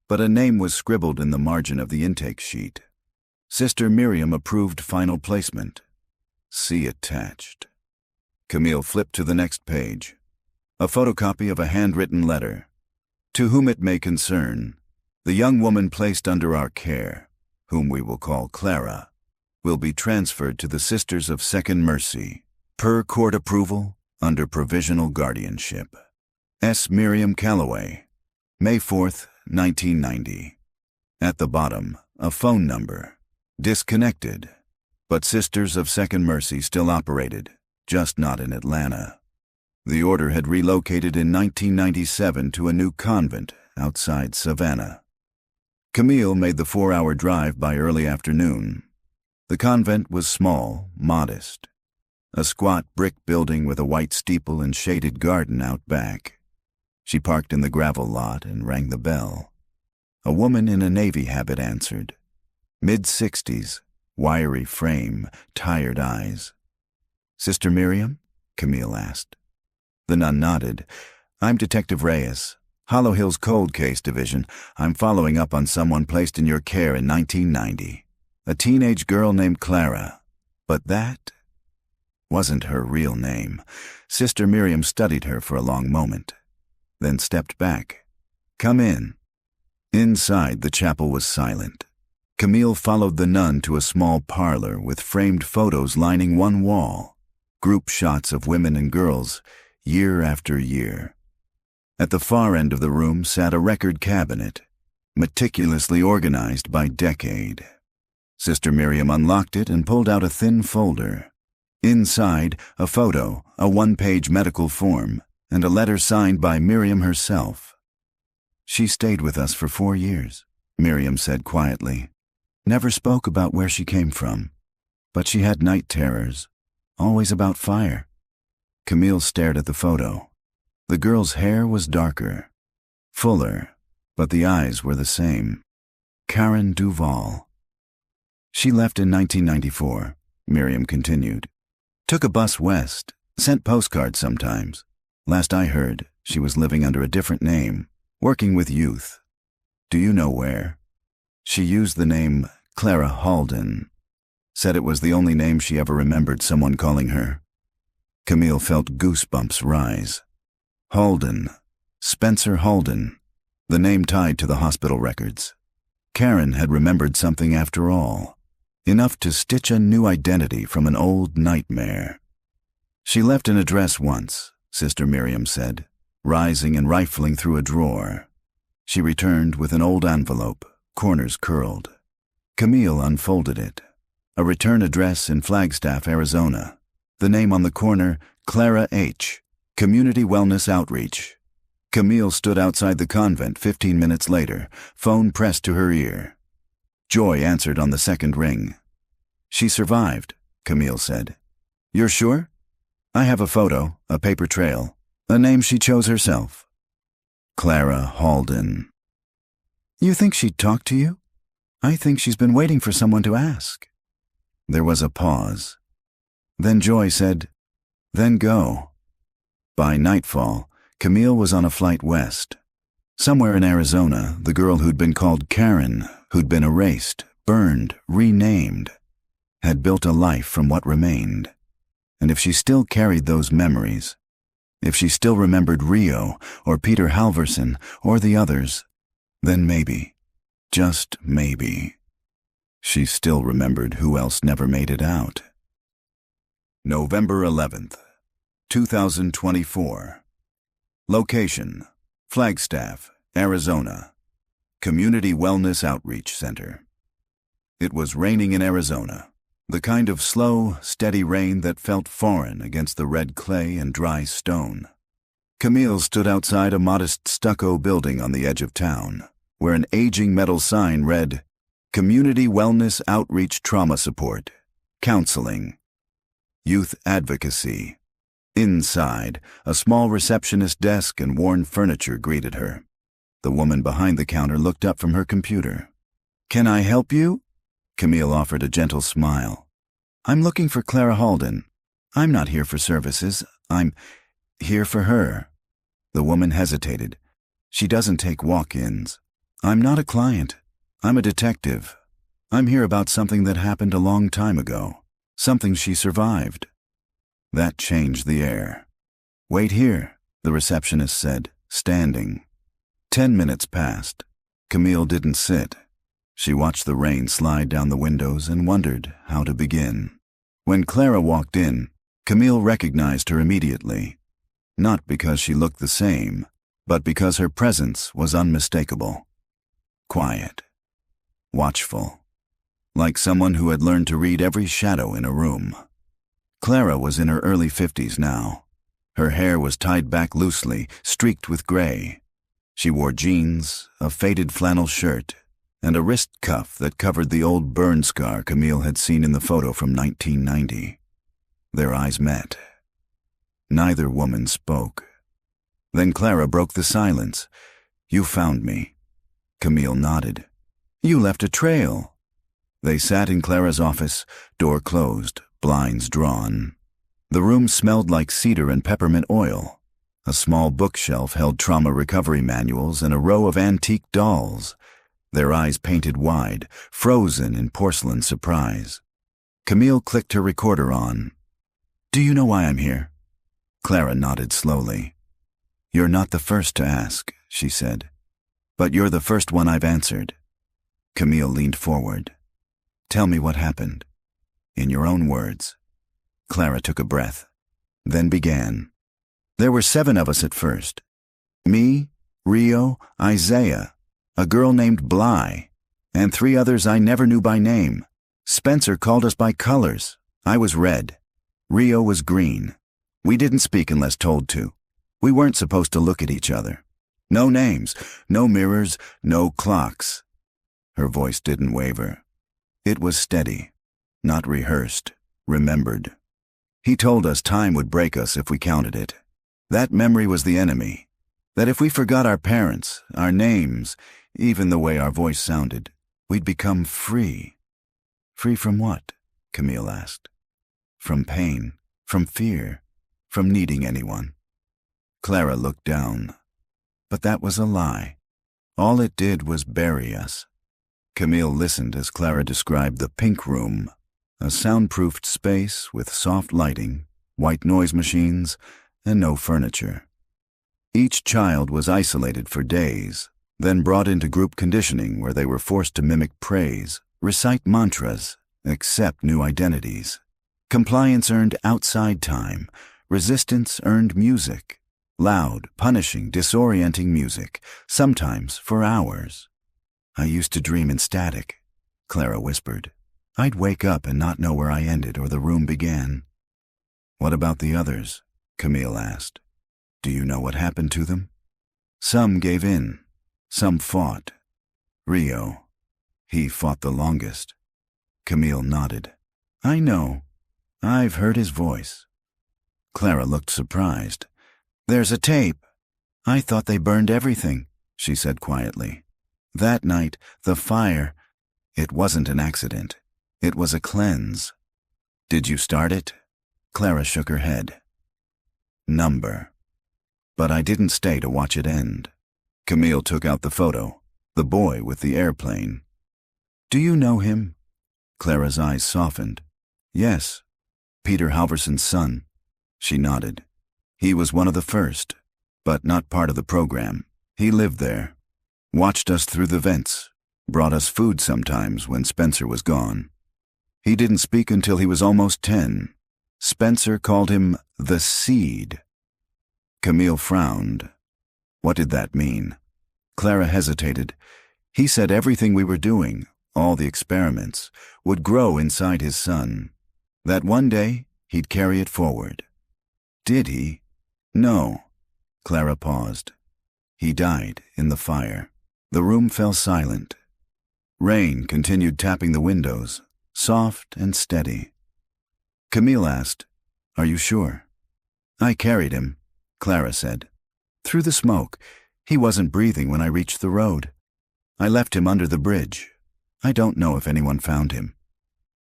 but a name was scribbled in the margin of the intake sheet. Sister Miriam approved final placement. See attached. Camille flipped to the next page. A photocopy of a handwritten letter. "To whom it may concern, the young woman placed under our care, whom we will call Clara, will be transferred to the Sisters of Second Mercy, per court approval, under provisional guardianship. S. Miriam Calloway, May 4th, 1990. At the bottom, a phone number. Disconnected, but Sisters of Second Mercy still operated, just not in Atlanta. The order had relocated in 1997 to a new convent outside Savannah. Camille made the 4-hour drive by early afternoon. The convent was small, modest. A squat brick building with a white steeple and shaded garden out back. She parked in the gravel lot and rang the bell. A woman in a navy habit answered. Mid-60s, wiry frame, tired eyes. "Sister Miriam?" Camille asked. The nun nodded. "I'm Detective Reyes, Hollow Hills Cold Case Division. I'm following up on someone placed in your care in 1990. A teenage girl named Clara. But that wasn't her real name." Sister Miriam studied her for a long moment, then stepped back. "Come in." Inside, the chapel was silent. Camille followed the nun to a small parlor with framed photos lining one wall, group shots of women and girls, year after year. At the far end of the room sat a record cabinet, meticulously organized by decade. Sister Miriam unlocked it and pulled out a thin folder. Inside, a photo, a one-page medical form, and a letter signed by Miriam herself. "She stayed with us for 4 years," Miriam said quietly. "Never spoke about where she came from, but she had night terrors, always about fire." Camille stared at the photo. The girl's hair was darker, fuller, but the eyes were the same. Karen Duval. "She left in 1994, Miriam continued. "Took a bus west, sent postcards sometimes. Last I heard, she was living under a different name, working with youth. Do you know where? She used the name Clara Halden. Said it was the only name she ever remembered someone calling her." Camille felt goosebumps rise. Halden. Spencer Halden. The name tied to the hospital records. Karen had remembered something after all. Enough to stitch a new identity from an old nightmare. "She left an address once," Sister Miriam said, rising and rifling through a drawer. She returned with an old envelope, corners curled. Camille unfolded it. A return address in Flagstaff, Arizona. The name on the corner, Clara H., Community Wellness Outreach. Camille stood outside the convent 15 minutes later, phone pressed to her ear. Joy answered on the second ring. "She survived," Camille said. "You're sure?" "I have a photo, a paper trail, a name she chose herself." Clara Halden. "You think she'd talk to you?" "I think she's been waiting for someone to ask." There was a pause. Then Joy said, "Then go." By nightfall, Camille was on a flight west. Somewhere in Arizona, the girl who'd been called Karen, who'd been erased, burned, renamed, had built a life from what remained. And if she still carried those memories, if she still remembered Rio or Peter Halverson or the others, then maybe, just maybe, she still remembered who else never made it out. November 11th, 2024. Location: Flagstaff, Arizona. Community Wellness Outreach Center. It was raining in Arizona, the kind of slow, steady rain that felt foreign against the red clay and dry stone. Camille stood outside a modest stucco building on the edge of town, where an aging metal sign read, "Community Wellness Outreach Trauma Support, Counseling, Youth Advocacy." Inside, a small receptionist desk and worn furniture greeted her. The woman behind the counter looked up from her computer. "Can I help you?" Camille offered a gentle smile. "I'm looking for Clara Halden. I'm not here for services. I'm here for her." The woman hesitated. "She doesn't take walk-ins. I'm not a client. I'm a detective. I'm here about something that happened a long time ago. Something she survived." That changed the air. "Wait here," the receptionist said, standing. 10 minutes passed. Camille didn't sit. She watched the rain slide down the windows and wondered how to begin. When Clara walked in, Camille recognized her immediately. Not because she looked the same, but because her presence was unmistakable. Quiet. Watchful. Like someone who had learned to read every shadow in a room. Clara was in her early 50s now. Her hair was tied back loosely, streaked with gray. She wore jeans, a faded flannel shirt, and a wrist cuff that covered the old burn scar Camille had seen in the photo from 1990. Their eyes met. Neither woman spoke. Then Clara broke the silence. "You found me." Camille nodded. "You left a trail." They sat in Clara's office, door closed, blinds drawn. The room smelled like cedar and peppermint oil. A small bookshelf held trauma recovery manuals and a row of antique dolls, their eyes painted wide, frozen in porcelain surprise. Camille clicked her recorder on. "Do you know why I'm here?" Clara nodded slowly. "You're not the first to ask," she said. "But you're the first one I've answered." Camille leaned forward. "Tell me what happened. In your own words." Clara took a breath, then began. "There were 7 of us at first. Me, Rio, Isaiah, a girl named Bly, and 3 others I never knew by name. Spencer called us by colors. I was red. Rio was green. We didn't speak unless told to. We weren't supposed to look at each other. No names, no mirrors, no clocks." Her voice didn't waver. It was steady. Not rehearsed, remembered. "He told us time would break us if we counted it. That memory was the enemy. That if we forgot our parents, our names, even the way our voice sounded, we'd become free." "Free from what?" Camille asked. "From pain, from fear, from needing anyone." Clara looked down. But that was a lie. All it did was bury us. Camille listened as Clara described the pink room, a soundproofed space with soft lighting, white noise machines, and no furniture. Each child was isolated for days, then brought into group conditioning where they were forced to mimic praise, recite mantras, accept new identities. Compliance earned outside time, resistance earned music, Loud, punishing, disorienting music, sometimes for hours. I used to dream in static, Clara whispered. I'd wake up and not know where I ended or the room began. What about the others? Camille asked. Do you know what happened to them? Some gave in. Some fought. Rio. He fought the longest. Camille nodded. I know. I've heard his voice. Clara looked surprised. There's a tape. I thought they burned everything, she said quietly. That night, the fire, it wasn't an accident. It was a cleanse. Did you start it? Clara shook her head. Number. But I didn't stay to watch it end. Camille took out the photo, the boy with the airplane. Do you know him? Clara's eyes softened. Yes, Peter Halverson's son. She nodded. He was one of the first, but not part of the program. He lived there, watched us through the vents, brought us food sometimes when Spencer was gone. He didn't speak until he was almost 10. Spencer called him the Seed. Camille frowned. What did that mean? Clara hesitated. He said everything we were doing, all the experiments, would grow inside his son. That one day, he'd carry it forward. Did he? No. Clara paused. He died in the fire. The room fell silent. Rain continued tapping the windows, soft and steady. Camille asked, Are you sure? I carried him, Clara said. Through the smoke. He wasn't breathing when I reached the road. I left him under the bridge. I don't know if anyone found him.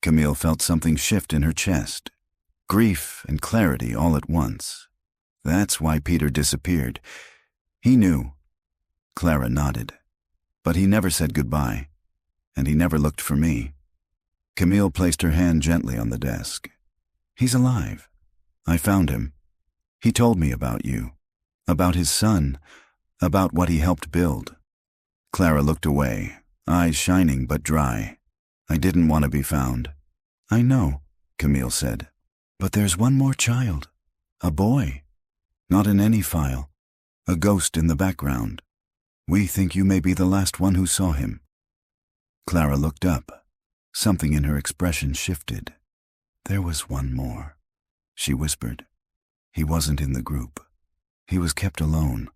Camille felt something shift in her chest. Grief and clarity all at once. That's why Peter disappeared. He knew. Clara nodded. But he never said goodbye, and he never looked for me. Camille placed her hand gently on the desk. He's alive. I found him. He told me about you, about his son, about what he helped build. Clara looked away, eyes shining but dry. I didn't want to be found. I know, Camille said. But there's one more child. A boy. Not in any file. A ghost in the background. We think you may be the last one who saw him. Clara looked up. Something in her expression shifted. There was one more, she whispered. He wasn't in the group. He was kept alone.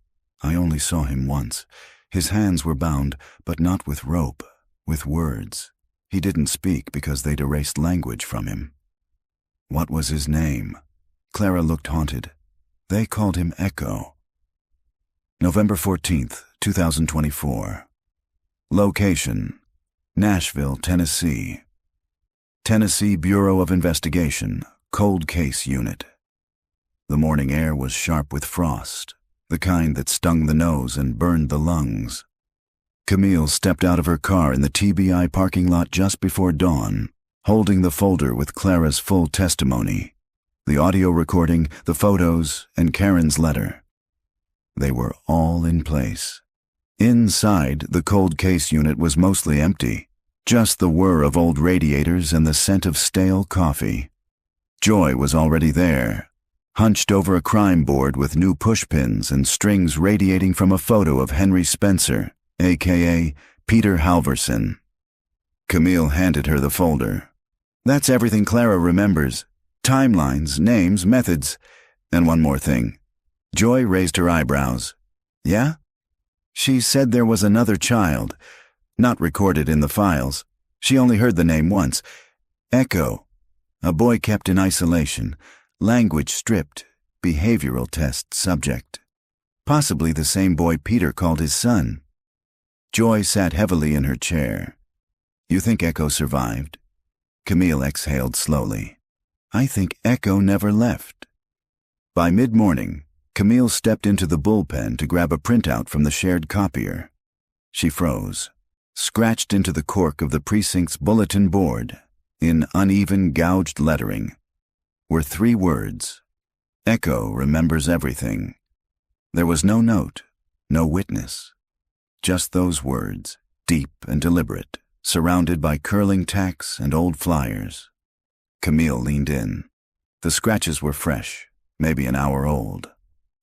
I only saw him once. His hands were bound, but not with rope, with words. He didn't speak because they'd erased language from him. What was his name? Clara looked haunted. They called him Echo. November 14th, 2024. Location: Nashville, Tennessee. Tennessee Bureau of Investigation, Cold Case Unit. The morning air was sharp with frost, the kind that stung the nose and burned the lungs. Camille stepped out of her car in the TBI parking lot just before dawn, holding the folder with Clara's full testimony, the audio recording, the photos, and Karen's letter. They were all in place. Inside, the cold case unit was mostly empty, just the whir of old radiators and the scent of stale coffee. Joy was already there, hunched over a crime board with new pushpins and strings radiating from a photo of Henry Spencer, a.k.a. Peter Halverson. Camille handed her the folder. That's everything Clara remembers. Timelines, names, methods, and one more thing. Joy raised her eyebrows. Yeah? She said there was another child, not recorded in the files. She only heard the name once. Echo. A boy kept in isolation, language stripped, behavioral test subject. Possibly the same boy Peter called his son. Joy sat heavily in her chair. You think Echo survived? Camille exhaled slowly. I think Echo never left. By mid-morning, Camille stepped into the bullpen to grab a printout from the shared copier. She froze, scratched into the cork of the precinct's bulletin board, in uneven, gouged lettering, were 3 words. Echo remembers everything. There was no note, no witness. Just those words, deep and deliberate, surrounded by curling tacks and old flyers. Camille leaned in. The scratches were fresh, maybe an hour old.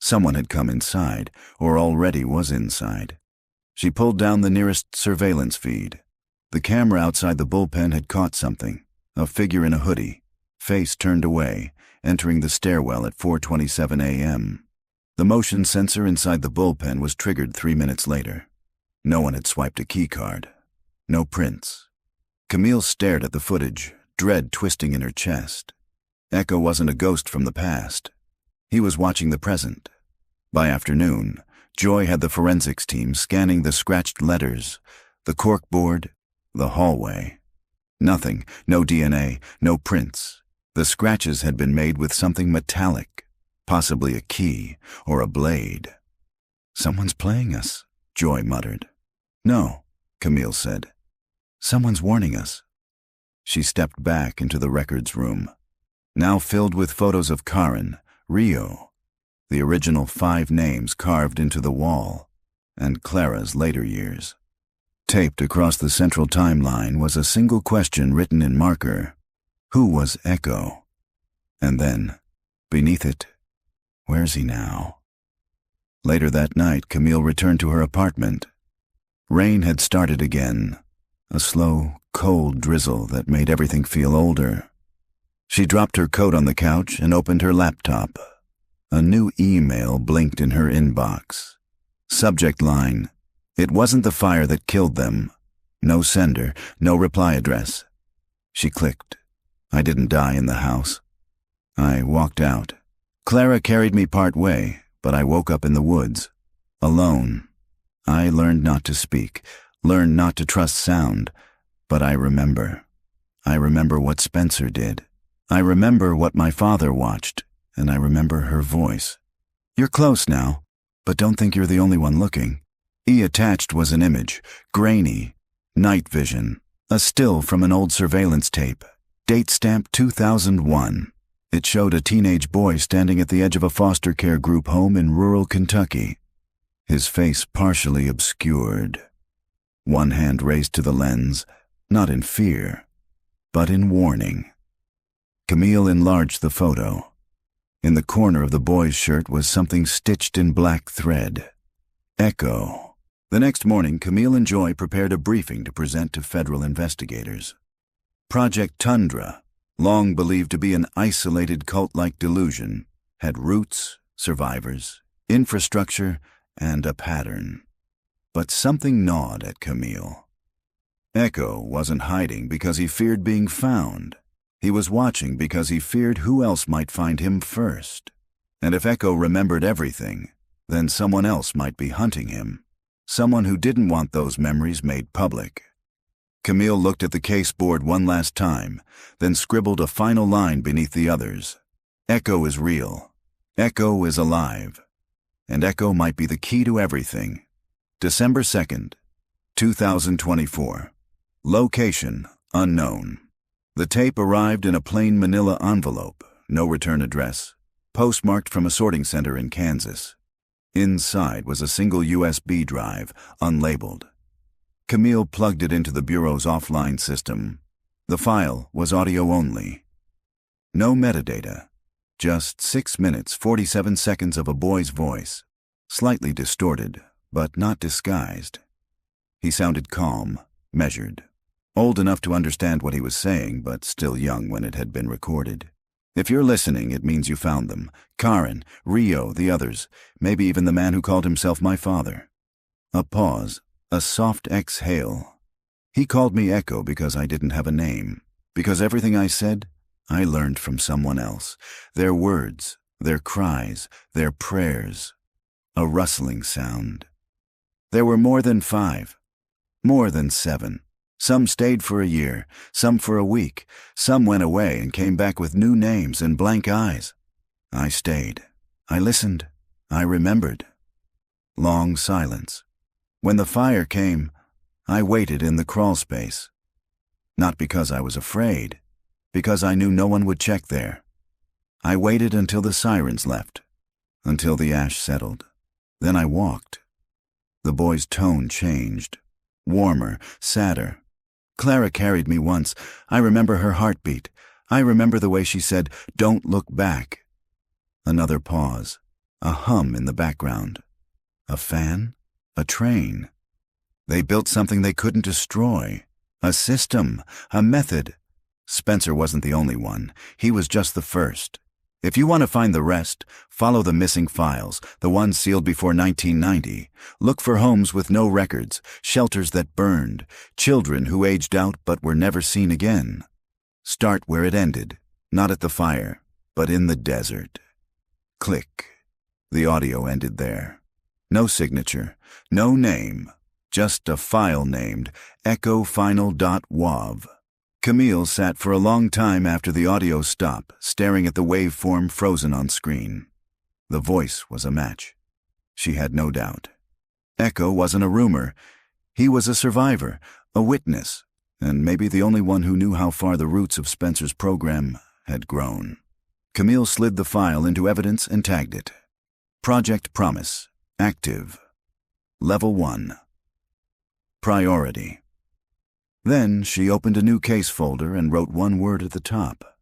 Someone had come inside, or already was inside. She pulled down the nearest surveillance feed. The camera outside the bullpen had caught something, a figure in a hoodie, face turned away, entering the stairwell at 4:27 a.m. The motion sensor inside the bullpen was triggered 3 minutes later. No one had swiped a key card. No prints. Camille stared at the footage, dread twisting in her chest. Echo wasn't a ghost from the past. He was watching the present. By afternoon, Joy had the forensics team scanning the scratched letters, the corkboard, the hallway. Nothing, no DNA, no prints. The scratches had been made with something metallic, possibly a key or a blade. "Someone's playing us," Joy muttered. "No," Camille said. "Someone's warning us." She stepped back into the records room, now filled with photos of Karen, Rio, the original 5 names carved into the wall, and Clara's later years. Taped across the central timeline was a single question written in marker: who was Echo? And then, beneath it, where's he now? Later that night, Camille returned to her apartment. Rain had started again, a slow, cold drizzle that made everything feel older. She dropped her coat on the couch and opened her laptop. A new email blinked in her inbox. Subject line: "It wasn't the fire that killed them." No sender, no reply address. She clicked. "I didn't die in the house." I walked out. Clara carried me part way, but I woke up in the woods, alone. I learned not to speak, learned not to trust sound, but I remember. I remember what Spencer did. I remember what my father watched, and I remember her voice. "You're close now, but don't think you're the only one looking." Attached was an image, grainy, night vision, a still from an old surveillance tape, date stamp 2001. It showed a teenage boy standing at the edge of a foster care group home in rural Kentucky, his face partially obscured. One hand raised to the lens, not in fear, but in warning. Camille enlarged the photo. In the corner of the boy's shirt was something stitched in black thread. Echo. The next morning, Camille and Joy prepared a briefing to present to federal investigators. Project Tundra, long believed to be an isolated cult-like delusion, had roots, survivors, infrastructure, and a pattern. But something gnawed at Camille. Echo wasn't hiding because he feared being found. He was watching because he feared who else might find him first. And if Echo remembered everything, then someone else might be hunting him. Someone who didn't want those memories made public. Camille looked at the case board one last time, then scribbled a final line beneath the others. Echo is real. Echo is alive. And Echo might be the key to everything. December 2nd, 2024. Location unknown. The tape arrived in a plain manila envelope, no return address, postmarked from a sorting center in Kansas. Inside was a single USB drive, unlabeled. Camille plugged it into the Bureau's offline system. The file was audio only. No metadata, just 6 minutes, 47 seconds of a boy's voice, slightly distorted, but not disguised. He sounded calm, measured, old enough to understand what he was saying, but still young when it had been recorded. If you're listening, it means you found them. Karen, Rio, the others, maybe even the man who called himself my father. A pause, a soft exhale. He called me Echo because I didn't have a name, because everything I said, I learned from someone else. Their words, their cries, their prayers. A rustling sound. There were more than 5, more than 7. Some stayed for a year, some for a week. Some went away and came back with new names and blank eyes. I stayed. I listened. I remembered. Long silence. When the fire came, I waited in the crawl space. Not because I was afraid, because I knew no one would check there. I waited until the sirens left, until the ash settled. Then I walked. The boy's tone changed. Warmer, sadder. Clara carried me once. I remember her heartbeat. I remember the way she said, "Don't look back." Another pause. A hum in the background. A fan? A train? They built something they couldn't destroy. A system. A method. Spencer wasn't the only one. He was just the first. If you want to find the rest, follow the missing files, the ones sealed before 1990. Look for homes with no records, shelters that burned, children who aged out but were never seen again. Start where it ended, not at the fire, but in the desert. Click. The audio ended there. No signature, no name, just a file named echofinal.wav. Camille sat for a long time after the audio stopped, staring at the waveform frozen on screen. The voice was a match. She had no doubt. Echo wasn't a rumor. He was a survivor, a witness, and maybe the only one who knew how far the roots of Spencer's program had grown. Camille slid the file into evidence and tagged it. Project Promise. Active. Level 1. Priority. Then she opened a new case folder and wrote one word at the top.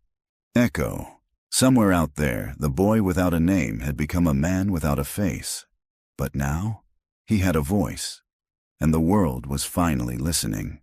Echo. Somewhere out there, the boy without a name had become a man without a face. But now, he had a voice, and the world was finally listening.